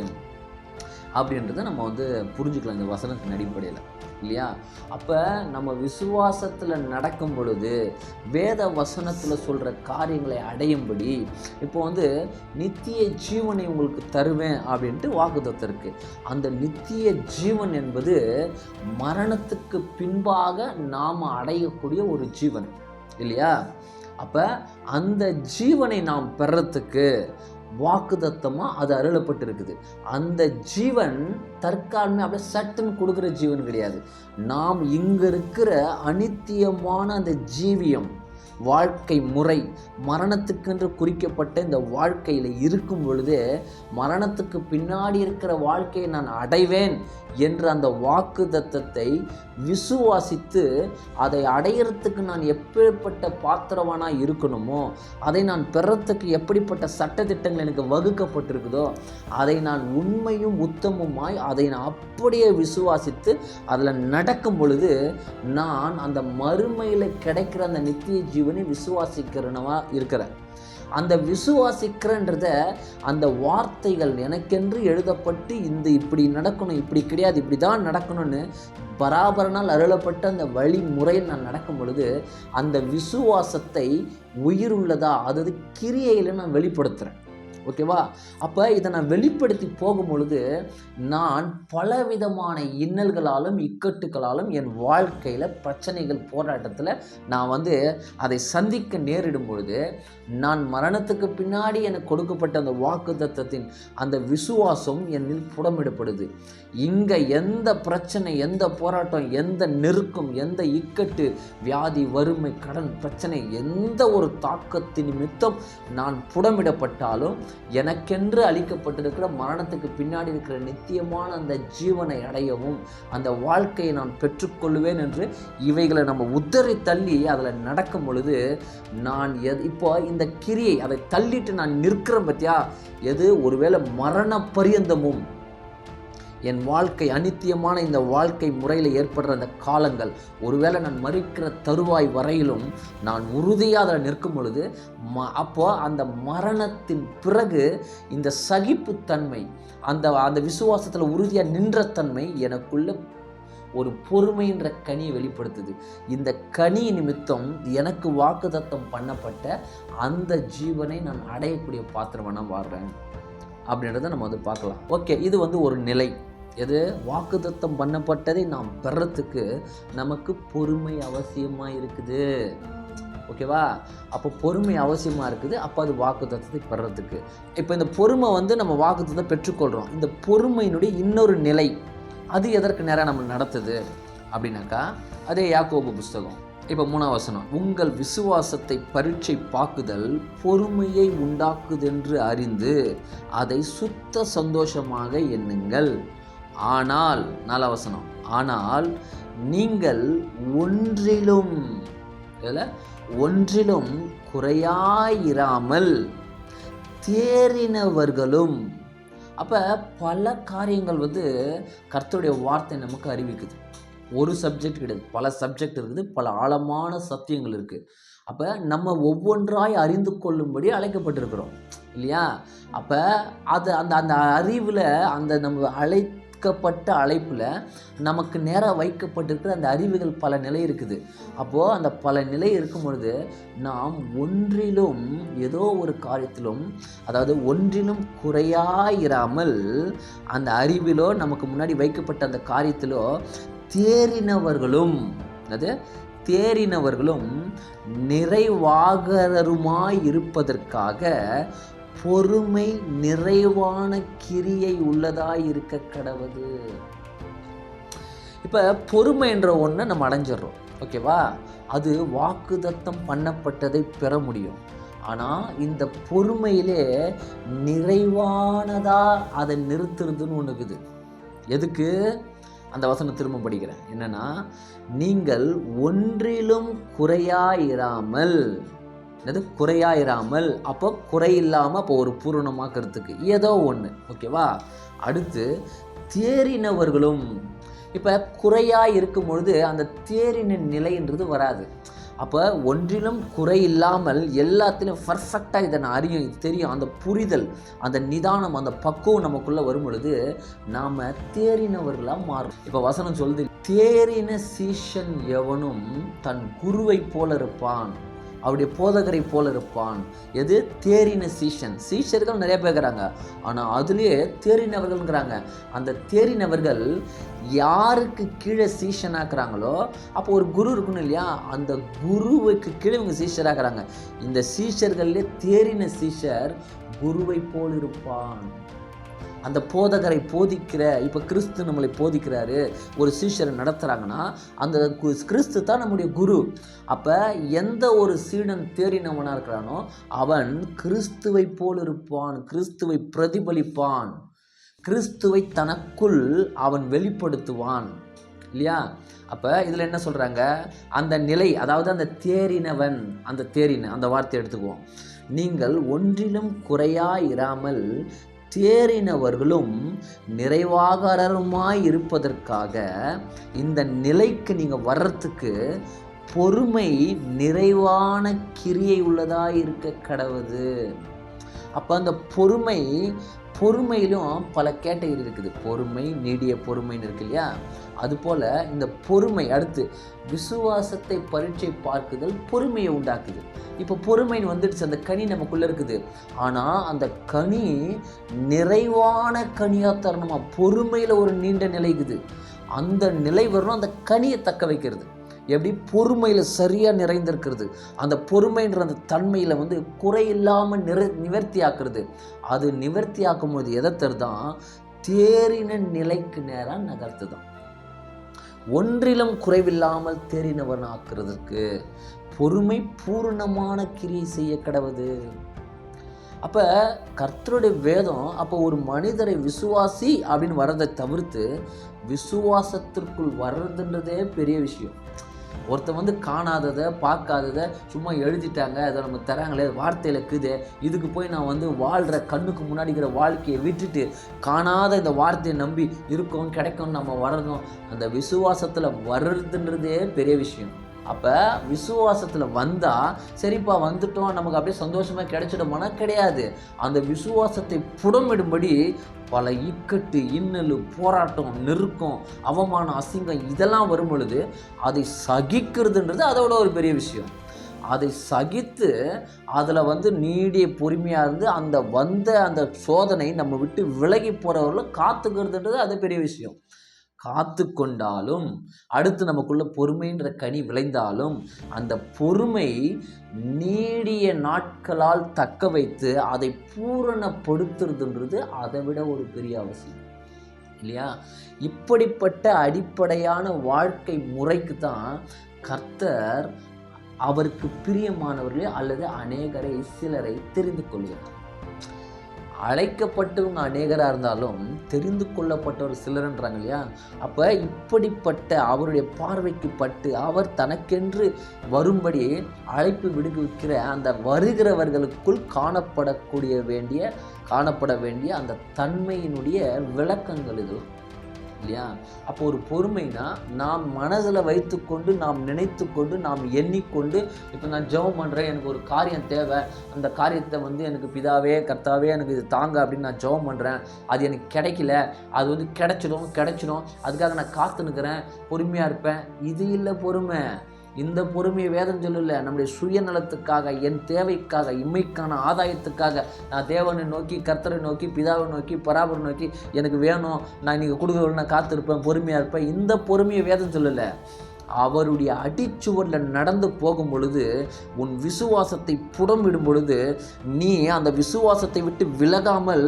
அப்படின்றத நம்ம வந்து புரிஞ்சுக்கலாம் இந்த வசனத்தின் அடிப்படையில், இல்லையா. அப்போ நம்ம விசுவாசத்தில் நடக்கும் பொழுது வேத வசனத்தில் சொல்கிற காரியங்களை அடையும்படி, இப்போ வந்து நித்திய ஜீவனை உங்களுக்கு தருவேன் அப்படின்ட்டு வாக்குத்தத்தம் இருக்குது. அந்த நித்திய ஜீவன் என்பது மரணத்துக்கு பின்பாக நாம் அடையக்கூடிய ஒரு ஜீவன், இல்லையா. அப்போ அந்த ஜீவனை நாம் பெறத்துக்கு வாக்குத்தத்தமாக அது அருளப்பட்டிருக்குது. அந்த ஜீவன் தற்காலமே அப்படியே சட்டுன்னு கொடுக்குற ஜீவன் கிடையாது. நாம் இங்கே இருக்கிற அனித்தியமான அந்த ஜீவியம் வாழ்க்கை முறை, மரணத்துக்கென்று குறிக்கப்பட்ட இந்த வாழ்க்கையில் இருக்கும் பொழுது மரணத்துக்கு பின்னாடி இருக்கிற வாழ்க்கையை நான் அடைவேன் என்ற அந்த வாக்குத்தத்தத்தை விசுவாசித்து அதை அடையிறதுக்கு நான் எப்படிப்பட்ட பாத்திரவானாக இருக்கணுமோ, அதை நான் பெறத்துக்கு எப்படிப்பட்ட சட்டத்திட்டங்கள் எனக்கு வகுக்கப்பட்டிருக்குதோ அதை நான் உண்மையும் உத்தமமாய் அதை நான் அப்படியே விசுவாசித்து அதில் நடக்கும் பொழுது நான் அந்த மறுமையில் கிடைக்கிற அந்த நித்திய ஜீவனை விசுவாசிக்கிறனவா இருக்கிறேன். அந்த விசுவாசிக்கிறன்றத அந்த வார்த்தைகள் எனக்கென்று எழுதப்பட்டு இப்படி நடக்கணும், இப்படி கிடையாது, இப்படி தான் நடக்கணும்னு பராபரனால் அருளப்பட்ட அந்த வழிமுறையில் நான் நடக்கும் பொழுது அந்த விசுவாசத்தை உயிர் உள்ளதா, அதாவது கிரியையில் நான் வெளிப்படுத்துகிறேன். ஓகேவா. அப்போ இதை நான் வெளிப்படுத்தி போகும் பொழுது நான் பலவிதமான இன்னல்களாலும் இக்கட்டுகளாலும் என் வாழ்க்கையில் பிரச்சனைகள் போராட்டத்தில் நான் வந்து அதை சந்திக்க நேரிடும் பொழுது நான் மரணத்துக்கு பின்னாடி எனக்கு கொடுக்கப்பட்ட அந்த வாக்குத்தத்தத்தின் அந்த விசுவாசம் என்னில் புடமிடப்படுது. இங்கே எந்த பிரச்சனை, எந்த போராட்டம், எந்த நெருக்கம், எந்த இக்கட்டு, வியாதி, வறுமை, கடன் பிரச்சனை, எந்த ஒரு தாக்கத்தின் நிமித்தம் நான் புடமிடப்பட்டாலும் எனக்கென்று அளிக்கப்பட்டிருக்கிற மரணத்துக்கு பின்னாடி இருக்கிற நித்தியமான அந்த ஜீவனை அடையவும் அந்த வாழ்க்கையை நான் பெற்றுக்கொள்வேன் என்று இவைகளை நம்ம உதறி தள்ளி அதில் நடக்கும் பொழுது நான் இப்போ இந்த கிரியை அதை தள்ளிட்டு நான் நிற்கிறேன் பத்தியா. எது ஒருவேளை மரண பரியந்தமும் என் வாழ்க்கை அனித்தியமான இந்த வாழ்க்கை முறையில் ஏற்படுற அந்த காலங்கள், ஒருவேளை நான் மறிக்கிற தருவாய் வரையிலும் நான் உறுதியாக அதில் நிற்கும் பொழுது அப்போ அந்த மரணத்தின் பிறகு இந்த சகிப்புத்தன்மை, அந்த விசுவாசத்தில் உறுதியாக நின்ற தன்மை எனக்குள்ள ஒரு பொறுமைன்ற கனியை வெளிப்படுத்துது. இந்த கனி நிமித்தம் எனக்கு வாக்குத்தத்தம் பண்ணப்பட்ட அந்த ஜீவனை நான் அடையக்கூடிய பாத்திரமான வாழ்கிறேன் அப்படின்றத நம்ம வந்து பார்க்கலாம். ஓகே, இது வந்து ஒரு நிலை. எது வாக்குத்தத்தம் பண்ணப்பட்டதை நாம் பெறத்துக்கு நமக்கு பொறுமை அவசியமாக இருக்குது. ஓகேவா. அப்போ பொறுமை அவசியமாக இருக்குது. அப்போ அது வாக்குத்தத்தத்தை பெறத்துக்கு. இப்போ இந்த பொறுமை வந்து நம்ம வாக்குத்தத்தை பெற்றுக்கொள்கிறோம். இந்த பொறுமையினுடைய இன்னொரு நிலை அது எதற்கு நேரம் நம்ம நடத்துது அப்படின்னாக்கா, அதே யாக்கோபு புஸ்தகம் இப்போ 3ஆம் வசனம், உங்கள் விசுவாசத்தை பரீட்சை பார்க்குதல் பொறுமையை உண்டாக்குதென்று அறிந்து அதை சுத்த சந்தோஷமாக எண்ணுங்கள். ஆனால் 4ஆம் வசனம், ஆனால் நீங்கள் ஒன்றிலும் குறையாயிராமல் தேறினவர்களும். அப்போ பல காரியங்கள் வந்து கர்த்தருடைய வார்த்தை நமக்கு அறிவிக்குது. ஒரு சப்ஜெக்ட் கிடையாது, பல சப்ஜெக்ட் இருக்குது, பல ஆழமான சத்தியங்கள் இருக்குது. அப்போ நம்ம ஒவ்வொன்றாய் அறிந்து கொள்ளும்படி அழைக்கப்பட்டிருக்கிறோம், இல்லையா. அப்போ அது அந்த அறிவில் அந்த நம்ம அழைக்கப்பட்ட அழைப்பில் நமக்கு நேராக வைக்கப்பட்டிருக்கிற அந்த அறிவுகள் பல நிலை இருக்குது. அப்போது அந்த பல நிலை இருக்கும் பொழுது நாம் ஒன்றிலும் ஏதோ ஒரு காரியத்திலும், அதாவது ஒன்றிலும் குறையாயிராமல் அந்த அறிவிலோ நமக்கு முன்னாடி வைக்கப்பட்ட அந்த காரியத்திலோ தேறினவர்களும் நிறைவாகருமாய் இருப்பதற்காக பொறுமை நிறைவான கிரியை உள்ளதாய் இருக்க கடவுது. இப்போ பொறுமைன்ற ஒன்றை நம்ம அடைஞ்சிடறோம், ஓகேவா? அது வாக்குத்தத்தம் பண்ணப்பட்டதை பெற முடியும். ஆனால் இந்த பொறுமையிலே நிறைவானதாக அதை நிறுத்துறதுன்னு ஒன்று இருக்குது. எதுக்கு? அந்த வசனம் திரும்ப படிக்கிறேன். என்னன்னா, நீங்கள் ஒன்றிலும் குறையாயிராமல், குறையாயிராமல், அப்போ குறையில்லாமல், அப்போ ஒரு பூரணமாக்கிறதுக்கு ஏதோ ஒன்று, ஓகேவா? அடுத்து தேறினவர்களும். இப்போ குறையாக இருக்கும் பொழுது அந்த தேறின நிலைன்றது வராது. அப்போ ஒன்றிலும் குறை இல்லாமல் எல்லாத்திலும் பர்ஃபெக்டாக இதை நான் அறியும், இது தெரியும், அந்த புரிதல், அந்த நிதானம், அந்த பக்குவம் நமக்குள்ளே வரும் பொழுது நாம் தேறினவர்களாக மாறும். இப்போ வசனம் சொல்லுது, தேறின சீஷன் எவனும் தன் குருவை போல இருப்பான், அவருடைய போதகரை போல இருப்பான். எது? தேறின சீஷன். சீஷர்கள் நிறைய பேர் இருக்கிறாங்க, ஆனால் அதுலேயே தேறினவர்கள்ங்கிறாங்க. அந்த தேறினவர்கள் யாருக்கு கீழே சீஷனாக்குறாங்களோ, அப்போ ஒரு குரு இருக்கணும் இல்லையா, அந்த குருவுக்கு கீழே இவங்க சீஷராகிறாங்க. இந்த சீஷர்கள்லேயே தேறின சீஷர் குருவை போல் இருப்பான். அந்த போதகரை போதிக்கிற, இப்போ கிறிஸ்து நம்மளை போதிக்கிறாரு, ஒரு சீஷரை நடத்துகிறாங்கன்னா அந்த கிறிஸ்து தான் நம்முடைய குரு. அப்போ எந்த ஒரு சீடன் தேறினவனாக இருக்கிறானோ அவன் கிறிஸ்துவை போல் இருப்பான், கிறிஸ்துவை பிரதிபலிப்பான், கிறிஸ்துவை தனக்குள் அவன் வெளிப்படுத்துவான், இல்லையா? அப்போ இதில் என்ன சொல்கிறாங்க? அந்த நிலை, அதாவது அந்த தேறினவன், அந்த தேறின அந்த வார்த்தை எடுத்துக்குவோம். நீங்கள் ஒன்றிலும் குறையாயிராமல் தேறினவர்களும் நிறைவாகரருமாய் இருப்பதற்காக இந்த நிலைக்கு நீங்கள் வர்றதுக்கு பொறுமை நிறைவான கிரியை உள்ளதாக இருக்க கடவுது. அப்போ அந்த பொறுமையிலும் பல கேட்டகரி இருக்குது. பொறுமை, நீடிய பொறுமைன்னு இருக்கு இல்லையா? அதுபோல் இந்த பொறுமை, அடுத்து விசுவாசத்தை பரீட்சை பார்க்குதல் பொறுமையை உண்டாக்குது. இப்போ பொறுமைன்னு வந்துடுச்சு, அந்த கனி நமக்குள்ளே இருக்குது. ஆனால் அந்த கனி நிறைவான கனியாக தரணுமா? பொறுமையில் ஒரு நீண்ட நிலைக்குது, அந்த நிலை வரணும், அந்த கனியை தக்க வைக்கிறது. எப்படி? பொறுமையில் சரியாக நிறைந்திருக்கிறது. அந்த பொறுமைன்ற அந்த தன்மையில் குறையில்லாமல் நிவர்த்தி ஆக்குறது. அது நிவர்த்தி ஆக்கும் போது எதை தருதான்? தேறின நிலைக்கு நேராக நகர்த்து தான். ஒன்றிலும் குறைவில்லாமல் தேறினவன் ஆக்குறதுக்கு பொறுமை பூர்ணமான கிரியை செய்ய கடவுது. அப்போ கர்த்தருடைய வேதம் அப்போ ஒரு மனிதரை விசுவாசி அப்படின்னு வர்றதை தவிர்த்து விசுவாசத்திற்குள் வர்றதுன்றதே பெரிய விஷயம். ஒருத்தர் காணாததை பார்க்காததை சும்மா எழுதிட்டாங்க, அதை நம்ம தராங்களே, வார்த்தையில் இருக்குது, இதுக்கு போய் நான் வாழ்கிற கண்ணுக்கு முன்னாடிக்கிற வாழ்க்கையை விட்டுட்டு காணாத இந்த வார்த்தையை நம்பி இருக்கும் கிடைக்கும்னு நம்ம வரணும். அந்த விசுவாசத்தில் வர்றதுன்றதே பெரிய விஷயம். அப்போ விசுவாசத்தில் வந்தால் சரிப்பா வந்துட்டோம், நமக்கு அப்படியே சந்தோஷமாக கிடைச்சிடுமானா கிடையாது. அந்த விசுவாசத்தை புடமிடும்படி பல இக்கட்டு, இன்னல், போராட்டம், நெருக்கம், அவமானம், அசிங்கம் இதெல்லாம் வரும் பொழுது அதை சகிக்கிறதுன்றது அதோட ஒரு பெரிய விஷயம். அதை சகித்து அதில் நீடிய பொறுமையாக இருந்து அந்த சோதனை நம்ம விட்டு விலகி போகிறவர்களை காத்துக்கிறதுன்றது அது பெரிய விஷயம். காத்து கொண்டாலும் அடுத்து நமக்குள்ள பொறுமைன்ற கனி விளைந்தாலும் அந்த பொறுமை நீடிய நாட்களால் தக்க வைத்து அதை பூரணப்படுத்துறதுன்றது அதை விட ஒரு பெரிய அவசியம் இல்லையா? இப்படிப்பட்ட அடிப்படையான வாழ்க்கை முறைக்கு தான் கர்த்தர் அவருக்கு பிரியமானவர்களே அல்லது அநேகரை சிலரை தெரிந்து கொள்கிறார். அழைக்கப்பட்டவங்க அநேகராக இருந்தாலும் தெரிந்து கொள்ளப்பட்டவர் சிலர்ன்றாங்க இல்லையா? அப்போ இப்படிப்பட்ட அவருடைய பார்வைக்கு பட்டு அவர் தனக்கென்று வரும்படி அழைப்பு விடுவிக்கிற அந்த வருகிறவர்களுக்குள் காணப்பட வேண்டிய அந்த தன்மையினுடைய விளக்கங்கள் இது இல்லையா? அப்போ ஒரு பொறுமைனா நாம் மனதில் வைத்துக்கொண்டு, நாம் நினைத்து கொண்டு, நாம் எண்ணிக்கொண்டு, இப்போ நான் ஜெபம் பண்ணுறேன், எனக்கு ஒரு காரியம் தேவை, அந்த காரியத்தை எனக்கு பிதாவே கர்த்தாவே எனக்கு இது தாங்க அப்படின்னு நான் ஜெபம் பண்ணுறேன், அது எனக்கு கிடைக்கல, அது கிடைச்சிடும், அதுக்காக நான் காத்து நிற்கிறேன், பொறுமையாக இருப்பேன். இது இல்லை பொறுமை. இந்த பொறுமையை வேதம் சொல்லல. நம்முடைய சுயநலத்துக்காக, என் தேவைக்காக, இம்மைக்கான ஆதாயத்துக்காக நான் தேவனை நோக்கி, கர்த்தரை நோக்கி, பிதாவை நோக்கி, பராபரை நோக்கி எனக்கு வேணும், நான் நீங்கள் கொடுக்கணும், நான் காத்திருப்பேன், பொறுமையாக இருப்பேன். இந்த பொறுமையை வேதம் சொல்லலை. அவருடைய அடிச்சுவரில் நடந்து போகும் பொழுது, உன் விசுவாசத்தை புடமிடும் பொழுது, நீ அந்த விசுவாசத்தை விட்டு விலகாமல்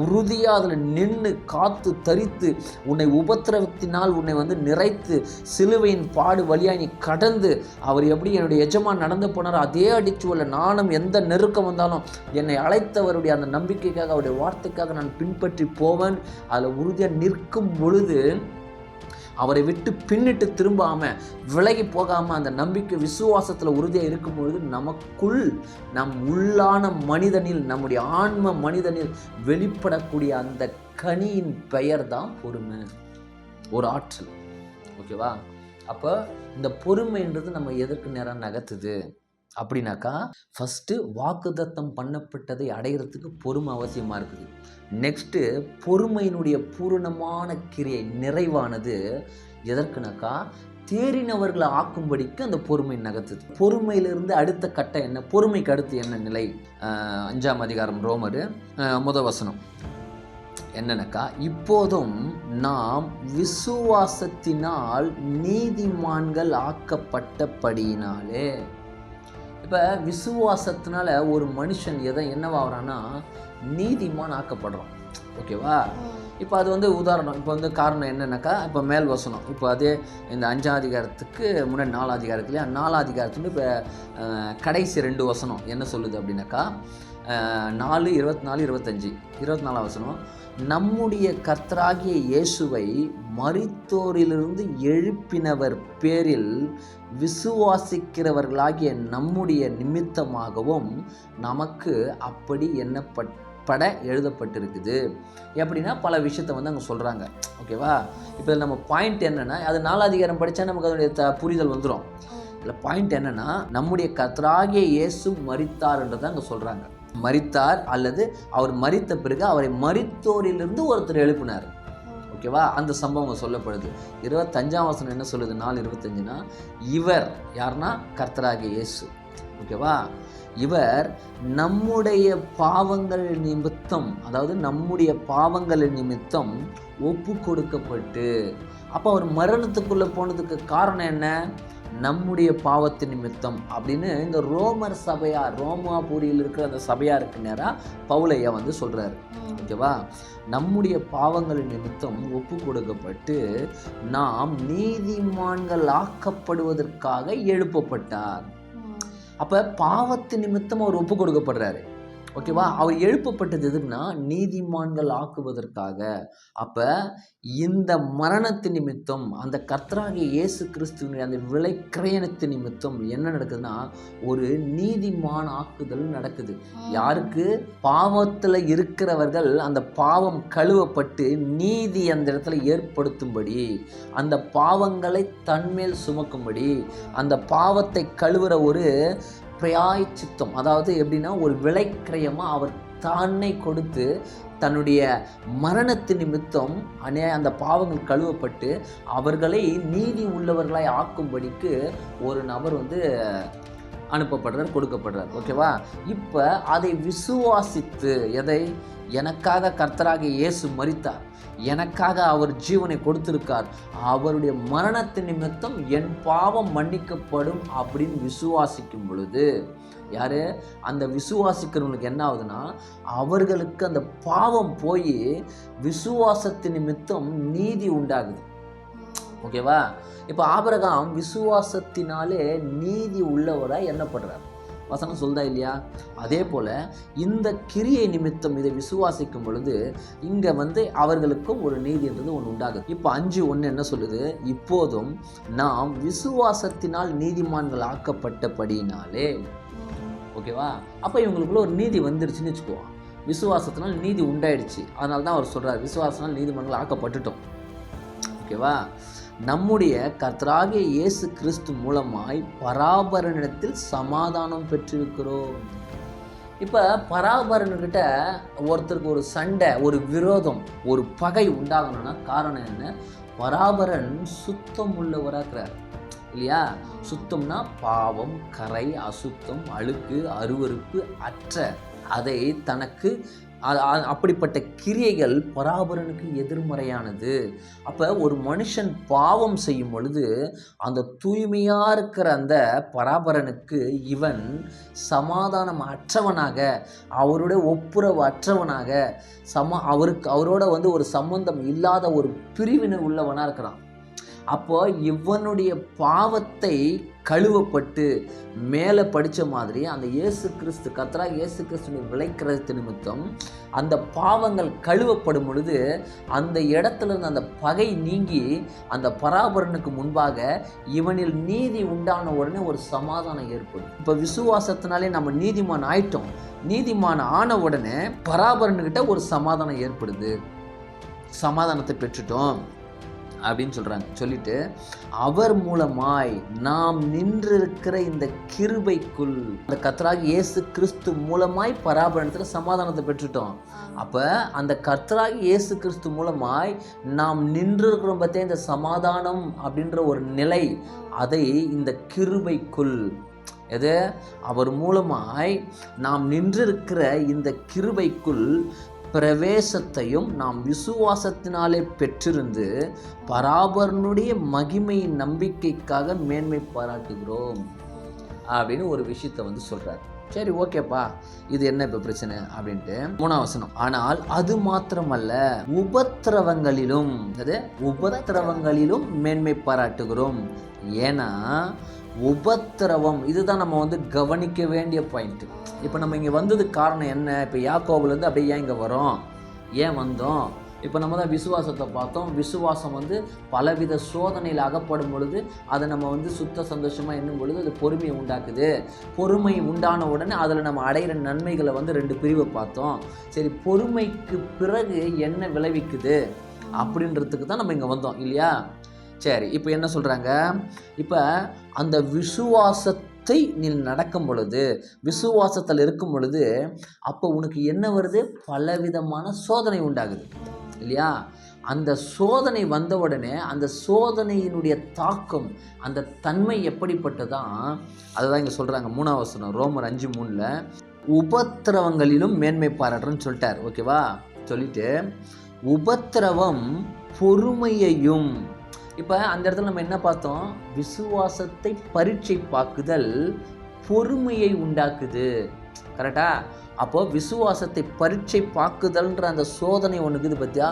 உறுதியாக அதில் நின்று காத்து தரித்து உன்னை உபத்திரவத்தினால் உன்னை நிறைத்து சிலுவையின் பாடு வழியாக நீ கடந்து, அவர் எப்படி என்னுடைய எஜமான் நடந்து போனாரோ அதே அடிச்சுவரில் நானும் எந்த நெருக்கம் வந்தாலும் என்னை அழைத்தவருடைய அந்த நம்பிக்கைக்காக, அவருடைய வார்த்தைக்காக நான் பின்பற்றி போவேன். அதில் உறுதியாக நிற்கும் பொழுது, அவரை விட்டு பின்னிட்டு திரும்பாமல் விலகி போகாமல் அந்த நம்பிக்கை விசுவாசத்தில் உறுதியாக இருக்கும் பொழுது, நமக்குள் நம் உள்ளான மனிதனில், நம்முடைய ஆன்ம மனிதனில் வெளிப்படக்கூடிய அந்த கனியின் பெயர் தான் பொறுமை, ஒரு ஆற்றல். ஓகேவா? அப்போ இந்த பொறுமைன்றது நம்ம எதற்கு நேரம் நகர்த்துது அப்படின்னாக்கா, ஃபஸ்ட்டு வாக்குத்தத்தம் பண்ணப்பட்டதை அடைகிறதுக்கு பொறுமை அவசியமாக இருக்குது. நெக்ஸ்ட்டு பொறுமையினுடைய பூரணமான கிரியை நிறைவானது எதற்குனாக்கா, தேறினவர்களை ஆக்கும்படிக்கு அந்த பொறுமை நகர்த்துது. பொறுமையிலிருந்து அடுத்த கட்டம் என்ன, பொறுமைக்கு அடுத்து என்ன நிலை? 5ஆம் அதிகாரம் ரோமர் 1 வசனம் என்னன்னாக்கா, இப்போதும் நாம் விசுவாசத்தினால் நீதிமான்கள் ஆக்கப்பட்டபடியினாலே. இப்போ விசுவாசத்தினால ஒரு மனுஷன் என்னவாகிறான்னா நீதிமான் ஆக்கப்படுறோம். ஓகேவா? இப்போ அது உதாரணம். இப்போ காரணம் என்னன்னாக்கா, இப்போ மேல் வசனம், இப்போ அதே இந்த 5ஆம் அதிகாரத்துக்கு முன்னாடி 4ஆம் அதிகாரத்துலையா, 4ஆம் அதிகாரத்துக்கு இப்போ கடைசி 2 வசனம் என்ன சொல்லுது அப்படின்னாக்கா, 4, 24, 25, 24ஆம் வசனம், நம்முடைய கர்த்தராகிய இயேசுவை மரித்தோரிலிருந்து எழுப்பினவர் பேரில் விசுவாசிக்கிறவர்களாகிய நம்முடைய நிமித்தமாகவும் நமக்கு அப்படி எண்ணப்பட எழுதப்பட்டிருக்குது. எப்படின்னா பல விஷயத்தை அங்கே சொல்கிறாங்க. ஓகேவா? இப்போ நம்ம பாயிண்ட் என்னென்னா, அது 4ஆம் அதிகாரம் படித்தா நமக்கு அதனுடைய புரிதல் வந்துடும். இதில் பாயிண்ட் என்னென்னா, நம்முடைய கர்த்தராகிய இயேசு மரித்தார்ன்றதை அங்கே சொல்கிறாங்க. மரித்தார், அல்லது அவர் மரித்த பிறகு அவரை மரித்தோரிலிருந்து ஒருத்தர் எழுப்பினார். ஓகேவா? அந்த சம்பவம் சொல்லப்படுது. 25ஆம் வசனம் என்ன சொல்லுது? 4:25னா, இவர் யாருன்னா கர்த்தராகிய இயேசு. ஓகேவா? இவர் நம்முடைய பாவங்கள் நிமித்தம், அதாவது நம்முடைய பாவங்கள் நிமித்தம் ஒப்பு கொடுக்கப்பட்டு, அப்போ அவர் மரணத்துக்குள்ளே போனதுக்கு காரணம் என்ன? நம்முடைய பாவத்தின் நிமித்தம் அப்படின்னு இந்த ரோமர் சபையார், ரோமாபுரியில் இருக்கிற அந்த சபையாருக்கு நேராக பவுலையா சொல்கிறாரு. ஓகேவா? நம்முடைய பாவங்களின் நிமித்தம் ஒப்பு கொடுக்கப்பட்டு நாம் நீதிமான்கள் ஆக்கப்படுவதற்காக எழுப்பப்பட்டார். அப்போ பாவத்தின் நிமித்தம் அவர் ஒப்பு கொடுக்கப்படுறாரு. ஓகேவா? அவர் எழுப்பப்பட்டது எதுக்குன்னா நீதிமான்கள் ஆக்குவதற்காக. அப்போ இந்த மரணத்தின் நிமித்தம், அந்த கர்த்தராகிய இயேசு கிறிஸ்துவினுடைய அந்த விலைக்கிரயணத்தின் நிமித்தம் என்ன நடக்குதுன்னா, ஒரு நீதிமான் ஆக்குதல் நடக்குது. யாருக்கு? பாவத்தில் இருக்கிறவர்கள் அந்த பாவம் கழுவப்பட்டு நீதி அந்த இடத்துல ஏற்படுத்தும்படி, அந்த பாவங்களை தன்மேல் சுமக்கும்படி, அந்த பாவத்தை கழுவுற ஒரு பிராயச்சித்தம், அதாவது எப்படின்னா ஒரு விலைக்கிரயமாக அவர் தானே கொடுத்து தன்னுடைய மரணத்தின் நிமித்தம் அந்த பாவங்கள் கழுவப்பட்டு அவர்களை நீதி உள்ளவர்களாய் ஆக்கும்படிக்கு ஒரு நபர் அனுப்பப்படுறார், கொடுக்கப்படுறார். ஓகேவா? இப்போ அதை விசுவாசித்து, எதை? எனக்காக கர்த்தராகிய இயேசு மரித்தார், எனக்காக அவர் ஜீவனை கொடுத்திருக்கார், அவருடைய மரணத்தின் நிமித்தம் என் பாவம் மன்னிக்கப்படும் அப்படின்னு விசுவாசிக்கும் பொழுது, யார்? அந்த விசுவாசிக்கிறவங்களுக்கு என்ன ஆகுதுன்னா, அவர்களுக்கு அந்த பாவம் போய் விசுவாசத்தின் நிமித்தம் நீதி உண்டாகுது. ஓகேவா? இப்போ ஆபிரகாம் விசுவாசத்தினாலே நீதி உள்ளவராக எண்ணப்படுறார். வசனம் சொல்தா இல்லையா? அதே போல் இந்த கிரியை நிமித்தம் இதை விசுவாசிக்கும் பொழுது இங்கே அவர்களுக்கும் ஒரு நீதின்றது ஒன்று உண்டாகுது. இப்போ 5:1 என்ன சொல்லுது? இப்போதும் நாம் விசுவாசத்தினால் நீதிமான்கள் ஆக்கப்பட்டபடினாலே. ஓகேவா? அப்போ இவங்களுக்குள்ள ஒரு நீதி வந்துருச்சுன்னு வச்சுக்குவோம். விசுவாசத்தினால் நீதி உண்டாயிடுச்சு. அதனால தான் அவர் சொல்கிறார், விசுவாசத்தினால் நீதிமான்கள் ஆக்கப்பட்டுட்டோம். ஓகேவா? நம்முடைய கர்த்தராகிய இயேசு கிறிஸ்து மூலமாய் பராபரனிடத்தில் சமாதானம் பெற்றிருக்கிறோம். இப்போ பராபரன்கிட்ட ஒருத்தருக்கு ஒரு சண்டை, ஒரு விரோதம், ஒரு பகை உண்டாகணும்னா காரணம் என்ன? பராபரன் சுத்தம் உள்ளவராகிறார் இல்லையா? சுத்தம்னா பாவம், கரை, அசுத்தம், அழுக்கு, அருவருப்பு அற்ற, அதை தனக்கு அப்படிப்பட்ட கிரியைகள் பராபரனுக்கு எதிர்மறையானது. அப்போ ஒரு மனுஷன் பாவம் செய்யும் பொழுது அந்த தூய்மையாக இருக்கிற அந்த பராபரனுக்கு இவன் சமாதானம் அற்றவனாக, அவருடைய ஒப்புரவு அற்றவனாக, அவரோட ஒரு சம்பந்தம் இல்லாத ஒரு பிரிவினை உள்ளவனாக இருக்கிறான். அப்போ இவனுடைய பாவத்தை கழுவப்பட்டு மேலே படித்த மாதிரி அந்த இயேசு கிறிஸ்து கர்த்தராகிய இயேசு கிறிஸ்துவின் விலைக்கிரயத்து நிமித்தம் அந்த பாவங்கள் கழுவப்படும் பொழுது அந்த இடத்துல இருந்து அந்த பகை நீங்கி அந்த பராபரனுக்கு முன்பாக இவனில் நீதி உண்டான உடனே ஒரு சமாதானம் ஏற்படும். இப்போ விசுவாசத்தினாலே நம்ம நீதிமான் ஆயிட்டோம். நீதிமான் ஆன உடனே பராபரனுக்கிட்ட ஒரு சமாதானம் ஏற்படுது. சமாதானத்தை பெற்றுட்டோம் அப்படின்னு சொல்கிறாங்க. சொல்லிட்டு அவர் மூலமாய் நாம் நின்றிருக்கிற இந்த கிருபைக்குள், அந்த கர்த்தராகிய இயேசு கிறிஸ்து மூலமாய் பராபரத்தில் சமாதானத்தை பெற்றுட்டோம். அப்போ அந்த கர்த்தராகிய இயேசு கிறிஸ்து மூலமாய் நாம் நின்றிருக்கிறோம் பார்த்தே இந்த சமாதானம் அப்படின்ற ஒரு நிலை, அதை இந்த கிருபைக்குள், எது அவர் மூலமாய் நாம் நின்றிருக்கிற இந்த கிருபைக்குள் பிரவேசத்தையும் நாம் விசுவாசத்தினாலே பெற்றிருந்து பராபரனுடைய மகிமையின் நம்பிக்கைக்காக மேன்மை பாராட்டுகிறோம் அப்படின்னு ஒரு விஷயத்தை சொல்றார். சரி, ஓகேப்பா, இது என்ன இப்போ பிரச்சனை அப்படின்ட்டு 3ஆம் வசனம். ஆனால் அது மாத்திரமல்ல, உபத்திரவங்களிலும் மேன்மை பாராட்டுகிறோம். ஏன்னா உபத்திரவம், இதுதான் நம்ம கவனிக்க வேண்டிய பாயிண்ட். இப்போ நம்ம இங்கே வந்ததுக்கு காரணம் என்ன? இப்போ யாக்கோபுலேருந்து அப்படியே ஏன் இங்கே வரோம், ஏன் வந்தோம்? இப்போ நம்ம தான் விசுவாசத்தை பார்த்தோம். விசுவாசம் பலவித சோதனையில் அகப்படும் பொழுது அதை நம்ம சுத்த சந்தோஷமாக என்னும் பொழுது அது பொறுமையை உண்டாக்குது. பொறுமை உண்டான உடனே அதில் நம்ம அடைகிற நன்மைகளை 2 பிரிவை பார்த்தோம். சரி, பொறுமைக்கு பிறகு என்ன விளைவிக்குது அப்படின்றதுக்கு தான் நம்ம இங்கே வந்தோம் இல்லையா? சரி, இப்போ என்ன சொல்கிறாங்க? இப்போ அந்த விசுவாசத்தை நீ நடக்கும் பொழுது, விசுவாசத்தில் இருக்கும் பொழுது, அப்போ உனக்கு என்ன வருது? பலவிதமான சோதனை உண்டாகுது இல்லையா? அந்த சோதனை வந்த உடனே அந்த சோதனையினுடைய தாக்கம், அந்த தன்மை எப்படிப்பட்டதான், அதுதான் இங்கே சொல்கிறாங்க 3ஆம் வசனம், ரோமர் 5:3, உபத்திரவங்களிலும் மேன்மை பாராட்டுறன்னு சொல்லிட்டார். ஓகேவா? சொல்லிட்டு உபத்திரவம் பொறுமையையும், இப்போ அந்த இடத்துல நம்ம என்ன பார்த்தோம்? விசுவாசத்தை பரீட்சை பார்க்குதல் பொறுமையை உண்டாக்குது. கரெக்டா? அப்போது விசுவாசத்தை பரீட்சை பார்க்குதல்ன்ற அந்த சோதனை ஒன்றுக்குது பார்த்தியா?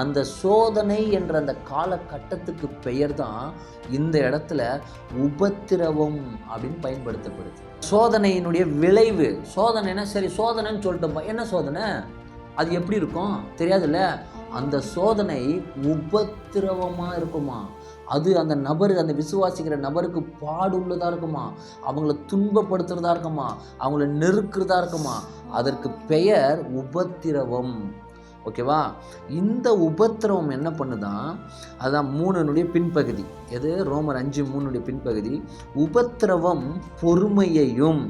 அந்த சோதனை என்ற அந்த காலகட்டத்துக்கு பெயர் தான் இந்த இடத்துல உபத்திரவம் அப்படின்னு பயன்படுத்தப்படுது. சோதனையினுடைய விளைவு, சோதனைன்னா சரி சோதனைன்னு சொல்லிட்டோம்ப்பா, என்ன சோதனை? அது எப்படி இருக்கும் தெரியாதுல்ல? அந்த சோதனை உபத்திரவமாக இருக்குமா? அது அந்த நபருக்கு, அந்த விசுவாசிக்கிற நபருக்கு பாடுள்ளதாக இருக்குமா? அவங்கள துன்பப்படுத்துகிறதா இருக்குமா? அவங்கள நெருக்கிறதா இருக்குமா? அதற்கு பெயர் உபத்திரவம். ஓகேவா? இந்த உபத்திரவம் என்ன பண்ணுதான்? அதுதான் 3னுடைய பின்பகுதி. எது? ரோமர் 5:3 பின்பகுதி. உபத்திரவம் பொறுமையையும்,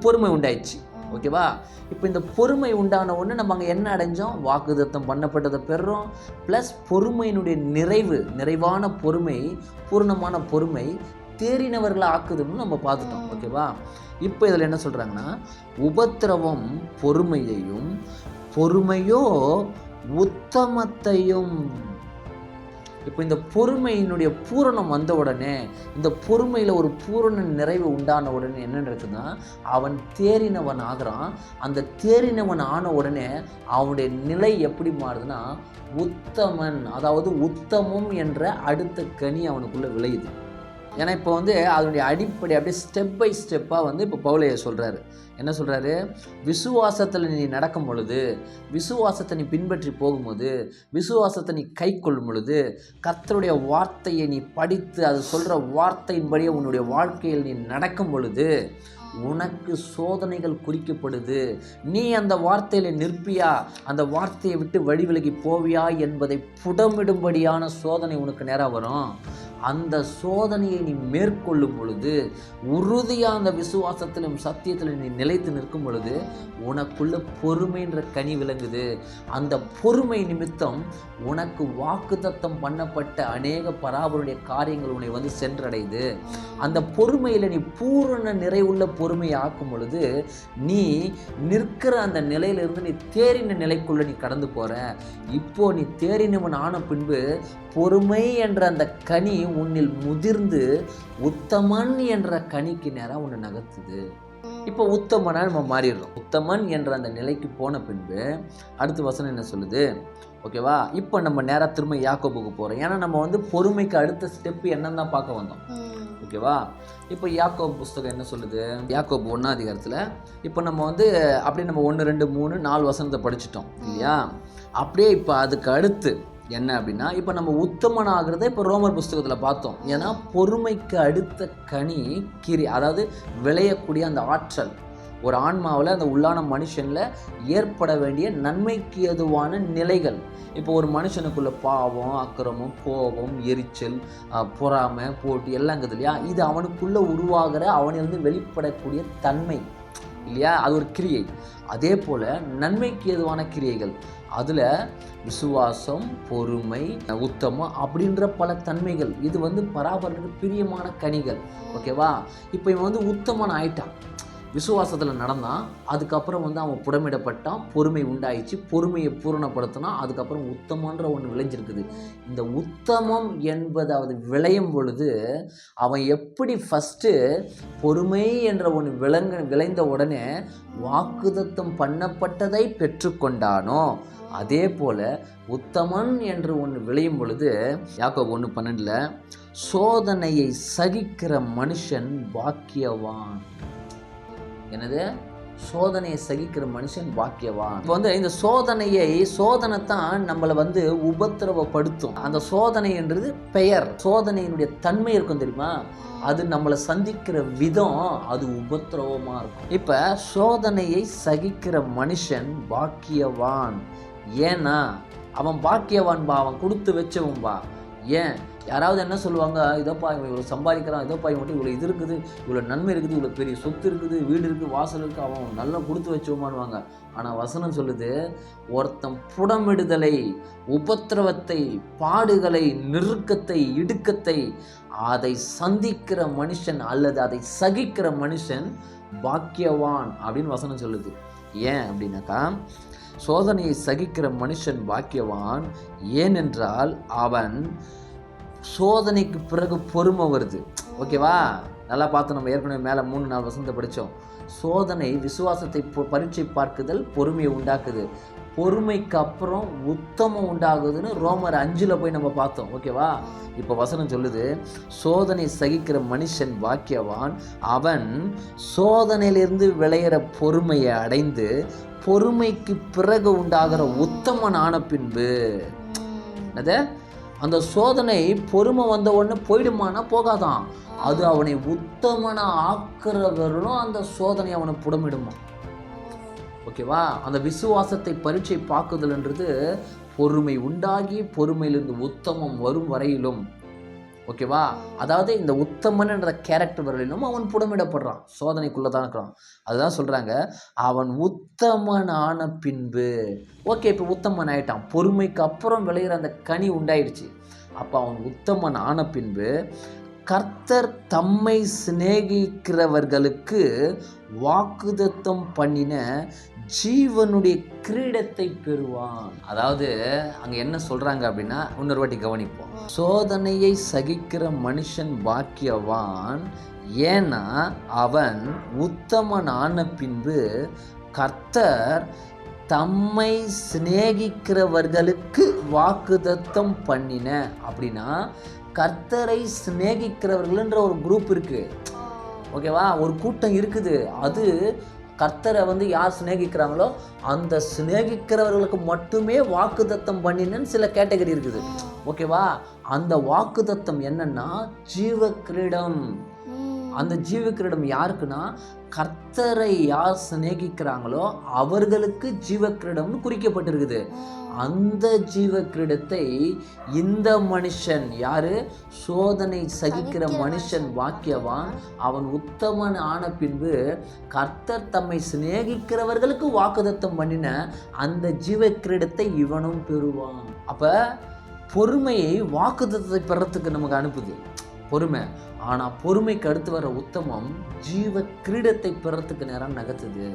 பொறுமை உண்டாயிடுச்சு. ஓகேவா? இப்போ இந்த பொறுமை உண்டான ஒன்று நம்ம அங்கே என்ன அடைஞ்சோம்? வாக்குத்தத்தம் பண்ணப்பட்டதை பெறுறோம். ப்ளஸ் பொறுமையினுடைய நிறைவான பொறுமை, பூர்ணமான பொறுமை தேறினவர்களை ஆக்குதுன்னு நம்ம பார்த்துட்டோம். ஓகேவா? இப்போ இதில் என்ன சொல்கிறாங்கன்னா, உபத்திரவம் பொறுமையையும், பொறுமையோ உத்தமத்தையும். இப்போ இந்த பொறுமையினுடைய பூரணம் வந்த உடனே, இந்த பொறுமையில் ஒரு பூரண நிறைவு உண்டான உடனே என்ன நடக்குதுன்னா, அவன் தேறினவன் ஆகிறான். அந்த தேறினவன் ஆன உடனே அவனுடைய நிலை எப்படி மாறுதுன்னா, உத்தமன், அதாவது உத்தமம் என்ற அடுத்த கனி அவனுக்குள்ளே விளையுது. ஏன்னா இப்போ அதனுடைய அடிப்படை அப்படியே ஸ்டெப் பை ஸ்டெப்பாக இப்போ பவுலையா சொல்கிறாரு. என்ன சொல்கிறாரு? விசுவாசத்தில் நீ நடக்கும் பொழுது, விசுவாசத்தை நீ பின்பற்றி போகும்போது, விசுவாசத்தை நீ கை கொள்ளும் பொழுது, கர்த்தருடைய வார்த்தையை நீ படித்து அது சொல்கிற வார்த்தையின்படியே உன்னுடைய வாழ்க்கையில் நீ நடக்கும் பொழுது உனக்கு சோதனைகள் குறிக்கப்படுது. நீ அந்த வார்த்தையில் நிற்பியா, அந்த வார்த்தையை விட்டு வழி விலகி போவியா என்பதை புடமிடும்படியான சோதனை உனக்கு நேராக வரும். அந்த சோதனையை நீ மேற்கொள்ளும் பொழுது, உறுதியாக அந்த விசுவாசத்திலும் சத்தியத்திலும் நீ நிலைத்து நிற்கும் பொழுது உனக்குள்ள பொறுமைன்ற கனி விளங்குது. அந்த பொறுமை நிமித்தம் உனக்கு வாக்குத்தத்தம் பண்ணப்பட்ட அநேக பராபருடைய காரியங்கள் உன்னை வந்து சென்றடையுது. அந்த பொறுமையில் நீ பூரண நிறைவுள்ள பொறுமையை ஆக்கும் பொழுது நீ நிற்கிற அந்த நிலையிலிருந்து நீ தேறின நிலைக்குள்ள நீ கடந்து போற. இப்போ நீ தேறினவன் ஆன பின்பு பொறுமை என்ற அந்த கனி உன்னில் முதிர்ந்து உத்தமன் என்ற கனிக்கு நேரம் உன்னை நகர்த்துது. இப்போ உத்தமனா நம்ம மாறிடுறோம். உத்தமன் என்ற அந்த நிலைக்கு போன பின்பு அடுத்த வசனம் என்ன சொல்லுது? ஓகேவா, இப்போ நம்ம நேராக திரும்ப யாக்கோபுக்கு போகிறோம். ஏன்னா நம்ம வந்து பொறுமைக்கு அடுத்த ஸ்டெப்பு என்னன்னு தான் பார்க்க வந்தோம். ஓகேவா, இப்போ யாக்கோபு புஸ்தகம் என்ன சொல்லுது? யாக்கோபு 1ஆம் அதிகாரத்தில் இப்போ நம்ம வந்து அப்படியே நம்ம 1, 2, 3, 4 வசனத்தை படிச்சிட்டோம் இல்லையா? அப்படியே இப்போ அதுக்கு அடுத்து என்ன அப்படின்னா, இப்போ நம்ம உத்தமன் ஆகிறத இப்போ ரோமர் புஸ்தகத்தில் பார்த்தோம். ஏன்னா பொறுமைக்கு அடுத்த கனி கிரி, அதாவது விளையக்கூடிய அந்த ஆற்றல் ஒரு ஆன்மாவில் அந்த உள்ளான மனுஷனில் ஏற்பட வேண்டிய நன்மைக்கு எதுவான நிலைகள். இப்போ ஒரு மனுஷனுக்குள்ள பாவம், அக்கிரமம், கோபம், எரிச்சல், பொறாமை, போட்டி எல்லாம் இருக்குது இல்லையா? இது அவனுக்குள்ளே உருவாகிற அவனிலிருந்து வெளிப்படக்கூடிய தன்மை இல்லையா? அது ஒரு கிரியை. அதே போல் நன்மைக்கு எதுவான கிரியைகள், அதில் விசுவாசம், பொறுமை, உத்தமம் அப்படின்ற பல தன்மைகள். இது வந்து பராபரனுக்கு பிரியமான கனிகள். ஓகேவா, இப்போ இவன் வந்து உத்தமன் ஆயிட்டான், விசுவாசத்தில் நடந்தான், அதுக்கப்புறம் வந்து அவன் புடமிடப்பட்டான், பொறுமை உண்டாயிடுச்சு, பொறுமையை பூரணப்படுத்தினா, அதுக்கப்புறம் உத்தமன்ற ஒன்று விளைஞ்சிருக்குது. இந்த உத்தமம் என்பது அது விளையும் பொழுது அவன் எப்படி ஃபஸ்ட்டு பொறுமை என்ற ஒன்று விளைந்த உடனே வாக்குத்தத்தம் பண்ணப்பட்டதை பெற்றுக்கொண்டானோ, அதே போல் உத்தமன் என்று ஒன்று விளையும் பொழுது யாக்கோபு 1:12 சோதனையை சகிக்கிற மனுஷன் பாக்கியவான். என்னது? சோதனையை சகிக்கிற மனுஷன் பாக்கியவான். இப்போ வந்து இந்த சோதனை தான் நம்மளை வந்து உபத்திரவப்படுத்தும். அந்த சோதனைன்றது பெயர், சோதனையினுடைய தன்மை இருக்கும் தெரியுமா? அது நம்மளை சந்திக்கிற விதம் அது உபத்திரவமாக இருக்கும். இப்போ சோதனையை சகிக்கிற மனுஷன் பாக்கியவான். ஏன்னா அவன் பாக்கியவான்பா, அவன் கொடுத்து வச்சவன்பா. ஏன்? யாராவது என்ன சொல்லுவாங்க, இதோப்பா இவன் இவ்வளோ சம்பாதிக்கிறான், இதோப்பா இவன் இவ்வளோ இது இருக்குது, இவ்வளோ நன்மை இருக்குது, இவ்வளோ பெரிய சொத்து இருக்குது, வீடு இருக்குது, வாசல் இருக்குது, அவன் நல்லா கொடுத்து வச்சுவானுவாங்க. ஆனால் வசனம் சொல்லுது, ஒருத்தன் புடமிடுதலை, உபத்திரவத்தை, பாடுகளை, நெருக்கத்தை, இடுக்கத்தை அதை சந்திக்கிற மனுஷன் அல்லது அதை சகிக்கிற மனுஷன் பாக்கியவான் அப்படின்னு வசனம் சொல்லுது. ஏன் அப்படின்னாக்கா, சோதனையை சகிக்கிற மனுஷன் பாக்கியவான். ஏனென்றால் அவன் சோதனைக்கு பிறகு பொறுமை வருது. ஓகேவா, நல்லா பார்த்து நம்ம ஏற்கனவே மேலே 3-4 வசனத்தை படித்தோம். சோதனை விசுவாசத்தை பரீட்சை பார்க்குதல் பொறுமையை உண்டாக்குது. பொறுமைக்கு அப்புறம் உத்தமம் உண்டாகுதுன்னு ரோமர் 5 போய் நம்ம பார்த்தோம். ஓகேவா, இப்போ வசனம் சொல்லுது, சோதனை சகிக்கிற மனுஷன் பாக்கியவான், அவன் சோதனையிலிருந்து விளையிற பொறுமையை அடைந்து பொறுமைக்கு பிறகு உண்டாகிற உத்தமன் ஆன பின்பு. அது அந்த சோதனை பொறுமை வந்த உடனே போயிடுமானா போகாதான், அது அவனை உத்தமனை ஆக்குறவர்களும் அந்த சோதனை அவனை புடமிடுமா. ஓகேவா, அந்த விசுவாசத்தை பரீட்சை பார்க்குதல்ன்றது பொறுமை உண்டாகி பொறுமையிலிருந்து உத்தமம் வரும் வரையிலும். ஓகேவா, அதாவது இந்த உத்தமன் என்ற கேரக்டர் வரையிலும் அவன் புடமிடப்படுறான், சோதனைக்குள்ளே தான் இருக்கிறான். அதுதான் சொல்கிறாங்க, அவன் உத்தமன் ஆன பின்பு. ஓகே, இப்போ உத்தமன் ஆயிட்டான், பொறுமைக்கு அப்புறம் விளையிற அந்த கனி உண்டாயிடுச்சு. அப்போ அவன் உத்தமன் ஆன பின்பு கர்த்தர் தம்மை சிநேகிக்கிறவர்களுக்கு வாக்குத்தத்தம் பண்ணின ஜீவனுடைய கிரீடத்தை பெறுவான். அதாவது அங்கே என்ன சொல்கிறாங்க அப்படின்னா, இன்னொரு வாட்டி கவனிப்போம். சோதனையை சகிக்கிற மனுஷன் பாக்கியவான், ஏன்னா அவன் உத்தமன் ஆன பின்பு கர்த்தர் தம்மை சிநேகிக்கிறவர்களுக்கு வாக்குத்தத்தம் பண்ணின. அப்படின்னா கர்த்தரை சிநேகிக்கிறவர்கள்ன்ற ஒரு குரூப் இருக்குது. ஓகேவா, ஒரு கூட்டம் இருக்குது. அது கர்த்தரை வந்து யார் சிநேகிக்கிறாங்களோ அந்த சிநேகிக்கிறவர்களுக்கு மட்டுமே வாக்குத்தத்தம் பண்ணினன்னு சில கேட்டகரி இருக்குது. ஓகேவா, அந்த வாக்குத்தத்தம் என்னன்னா ஜீவ கிரீடம். அந்த ஜீவக்கிரீடம் யாருக்குன்னா, கர்த்தரை யார் சிநேகிக்கிறாங்களோ அவர்களுக்கு ஜீவக்கிரீடம்னு குறிக்கப்பட்டிருக்குது. அந்த ஜீவக்கிரீடத்தை இந்த மனுஷன் யாரு, சோதனை சகிக்கிற மனுஷன் வாக்கியவான், அவன் உத்தமன் ஆன பின்பு கர்த்தர் தம்மை சிநேகிக்கிறவர்களுக்கு வாக்குத்தத்தம் பண்ணின அந்த ஜீவக்கிரீடத்தை இவனும் பெறுவான். அப்ப பொறுமையை வாக்குத்தத்தத்தை பெறத்துக்கு நமக்கு அனுப்புது பொறுமை. ஆனால் பொறுமைக்கு அடுத்து வர உத்தமம் ஜீவ கிரீடத்தை பெறத்துக்கு நேரம் நகர்த்துது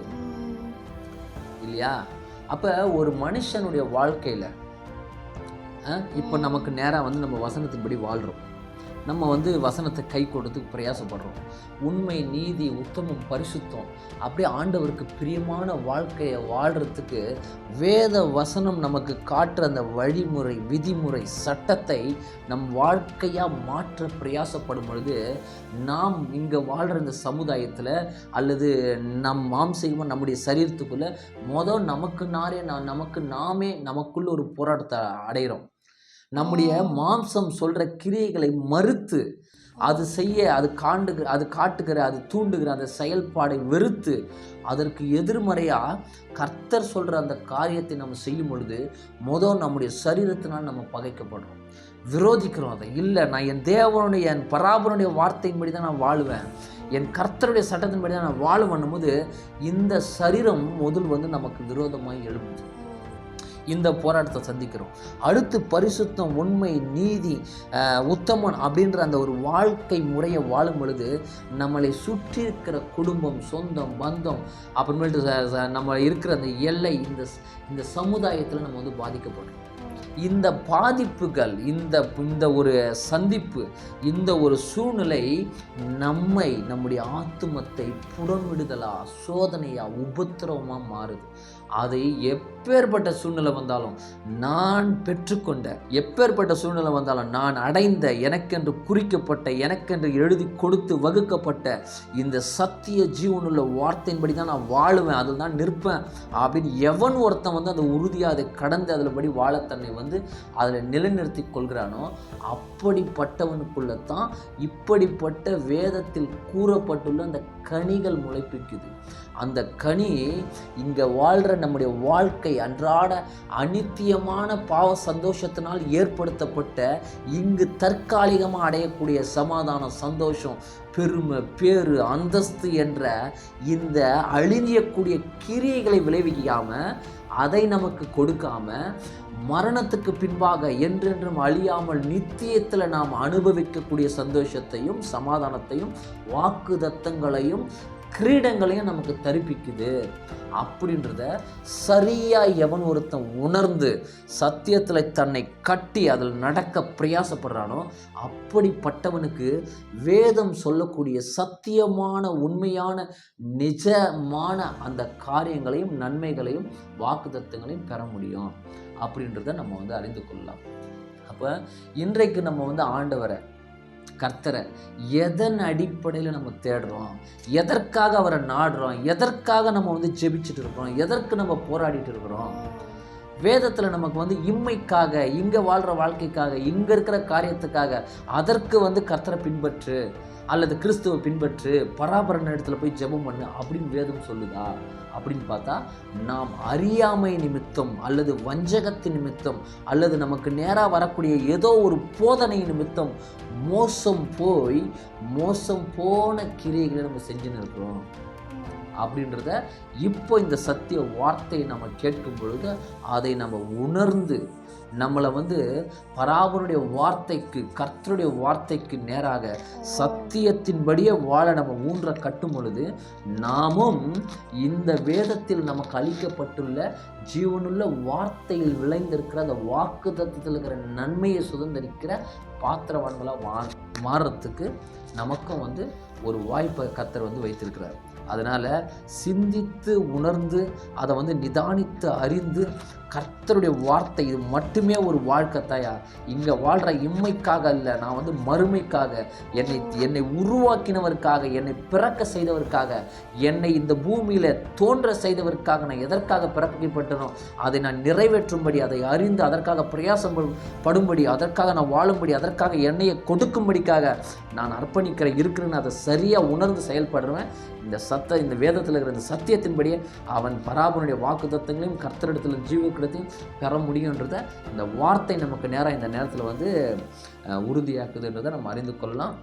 இல்லையா? அப்போ ஒரு மனுஷனுடைய வாழ்க்கையில் இப்போ நமக்கு நேராக நம்ம வசனத்தின்படி வாழ்கிறோம். நம்ம வசனத்தை கை கொடுத்து பிரயாசப்படுறோம். உண்மை, நீதி, உத்தமம், பரிசுத்தம் அப்படியே ஆண்டவருக்கு பிரியமான வாழ்க்கையை வாழ்கிறதுக்கு வேத வசனம் நமக்கு காட்டுற அந்த வழிமுறை, விதிமுறை, சட்டத்தை நம் வாழ்க்கையாக மாற்ற பிரயாசப்படும் பொழுது நாம் இங்கே வாழ்கிற இந்த சமுதாயத்தில் அல்லது நம் மாம்சீகமாக நம்முடைய சரீரத்துக்குள்ளே நமக்கு நாமே நமக்குள்ள ஒரு போராட்டத்தை அடைகிறோம். நம்முடைய மாம்சம் சொல்கிற கிரியைகளை மறுத்து அது காட்டுகிற அது தூண்டுகிற அந்த செயல்பாடை வெறுத்து அதற்கு எதிர்மறையாக கர்த்தர் சொல்கிற அந்த காரியத்தை நம்ம செய்யும் பொழுது நம்முடைய சரீரத்தினால் நம்ம பகைக்கப்படுறோம், விரோதிக்கிறோம். அதை இல்லை, நான் என் தேவனுடைய என் பராபரனுடைய வார்த்தையின்படி தான் நான் வாழுவேன், என் கர்த்தருடைய சட்டத்தின்படி தான் நான் வாழுவேன் போது இந்த சரீரம் நமக்கு விரோதமாக எழுப்புது. இந்த போராட்டத்தை சந்திக்கிறோம். அடுத்து பரிசுத்தம், உண்மை, நீதி, உத்தமன் அப்படின்ற அந்த ஒரு வாழ்க்கை முறையை வாழும் பொழுது நம்மளை சுற்றி இருக்கிற குடும்பம், சொந்தம், பந்தம், அப்புறமேட்டு நம்ம இருக்கிற அந்த எல்லை, இந்த சமுதாயத்தில் நம்ம பாதிக்கப்படுறோம். இந்த பாதிப்புகள், இந்த ஒரு சந்திப்பு, இந்த ஒரு சூழ்நிலை நம்முடைய ஆத்துமத்தை புறமிடுதலா, சோதனையா, உபத்திரவமாக மாறுது. அதை எப்பேற்பட்ட சூழ்நிலை வந்தாலும் நான் பெற்றுக்கொண்ட, எப்பேற்பட்ட சூழ்நிலை வந்தாலும் நான் அடைந்த, எனக்கென்று குறிக்கப்பட்ட, எனக்கென்று எழுதி கொடுத்து வகுக்கப்பட்ட இந்த சத்திய ஜீவனுள்ள வார்த்தையின்படி தான் நான் வாழுவேன், அதில் தான் நிற்பேன் அப்படின்னு எவன் ஒருத்தன் அந்த உறுதியாக அதை கடந்து அதில் படி வாழ தன்னை அதில் நிலைநிறுத்தி கொள்கிறானோ அப்படிப்பட்டவனுக்குள்ளத்தான் இப்படிப்பட்ட வேதத்தில் கூறப்பட்டுள்ள அந்த கனிகள் முளைப்பிக்குது. அந்த கனி இங்கே வாழ்கிற நம்முடைய வாழ்க்கை அன்றாட அநித்தியமான பாவ சந்தோஷத்தினால் ஏற்படுத்தப்பட்ட இங்கு தற்காலிகமாக அடையக்கூடிய சமாதானம், சந்தோஷம், பெருமை, பேரு, அந்தஸ்து என்ற இந்த அழியக்கூடிய கிரியைகளை விளைவிக்காமல், அதை நமக்கு கொடுக்காம, மரணத்துக்கு பின்பாக என்றென்றும் அழியாமல் நித்தியத்தில் நாம் அனுபவிக்கக்கூடிய சந்தோஷத்தையும் சமாதானத்தையும் வாக்குத்தத்தங்களையும் கிரீடங்களையும் நமக்கு தரிப்பிக்குது. அப்படின்றத சரியாக எவன் ஒருத்தன் உணர்ந்து சத்தியத்தில் தன்னை கட்டி அதில் நடக்க பிரயாசப்படுறானோ அப்படிப்பட்டவனுக்கு வேதம் சொல்லக்கூடிய சத்தியமான, உண்மையான, நிஜமான அந்த காரியங்களையும் நன்மைகளையும் வாக்குத்தத்தங்களையும் பெற முடியும் அப்படின்றத நம்ம அறிந்து கொள்ளலாம். அப்போ இன்றைக்கு நம்ம ஆண்டவரை, கர்த்தரை எதன் அடிப்படையில் நம்ம தேடுறோம், எதற்காக அவரை நாடுறோம், எதற்காக நம்ம ஜெபிச்சுட்டு இருக்கிறோம், எதற்கு நம்ம போராடிட்டு இருக்கிறோம்? வேதத்தில் நமக்கு இம்மைக்காக, இங்கே வாழ்கிற வாழ்க்கைக்காக, இங்கே இருக்கிற காரியத்துக்காக, அதற்கு கர்த்தரை பின்பற்று அல்லது கிறிஸ்துவை பின்பற்று, பராபரன இடத்துல போய் ஜெபம் பண்ணு அப்படின்னு வேதம் சொல்லுதா அப்படின்னு பார்த்தா, நாம் அறியாமை நிமித்தம் அல்லது வஞ்சகத்தின் நிமித்தம் அல்லது நமக்கு நேராக வரக்கூடிய ஏதோ ஒரு போதனை நிமித்தம் மோசம் போன கிரியைகளை நம்ம செஞ்சுன்னு இருக்கிறோம் அப்படின்றத இப்போ இந்த சத்திய வார்த்தையை நம்ம கேட்கும் பொழுது அதை நம்ம உணர்ந்து நம்மளை பராபரனுடைய வார்த்தைக்கு, கர்த்தருடைய வார்த்தைக்கு நேராக சத்தியத்தின்படியே வாழ நம்ம ஊன்ற கட்டும் பொழுது நாமும் இந்த வேதத்தில் நமக்கு அளிக்கப்பட்டுள்ள ஜீவனுள்ள வார்த்தையில் விளைந்திருக்கிற அந்த வாக்குத்தத்தத்தில் இருக்கிற நன்மையை சுதந்திரிக்கிற பாத்திரவான்களாக மாறுறதுக்கு நமக்கும் ஒரு வாய்ப்பை கர்த்தர் வைத்திருக்கிறார். அதனால் சிந்தித்து உணர்ந்து அதை நிதானித்து அறிந்து கர்த்தருடைய வார்த்தை இது மட்டுமே ஒரு வாழ்க்கை தாயா. இங்கே வாழ்கிற இம்மைக்காக அல்ல, நான் வந்து மறுமைக்காக, என்னை உருவாக்கினவருக்காக, என்னை பிறக்க செய்தவருக்காக, என்னை இந்த பூமியில் தோன்ற செய்தவருக்காக நான் எதற்காக பிறப்பிக்கப்பட்டனோ அதை நான் நிறைவேற்றும்படி, அதை அறிந்து அதற்காக பிரயாசப்படும்படி, அதற்காக நான் வாழும்படி, அதற்காக என்னையை கொடுக்கும்படிக்காக நான் இருக்கிறேன்னு அதை சரியாக உணர்ந்து செயல்படுறேன். இந்த வேதத்தில் இருக்கிற இந்த சத்தியத்தின்படியே அவன் பராபரனுடைய வாக்குத்தத்தங்களையும் கர்த்தரிடத்தில் ஜீவக்கிடத்தையும் பெற முடியுன்றதை இந்த வார்த்தை நமக்கு நேராக இந்த நேரத்தில் வந்து உறுதியாக்குதுன்றதை நம்ம அறிந்து கொள்ளலாம்.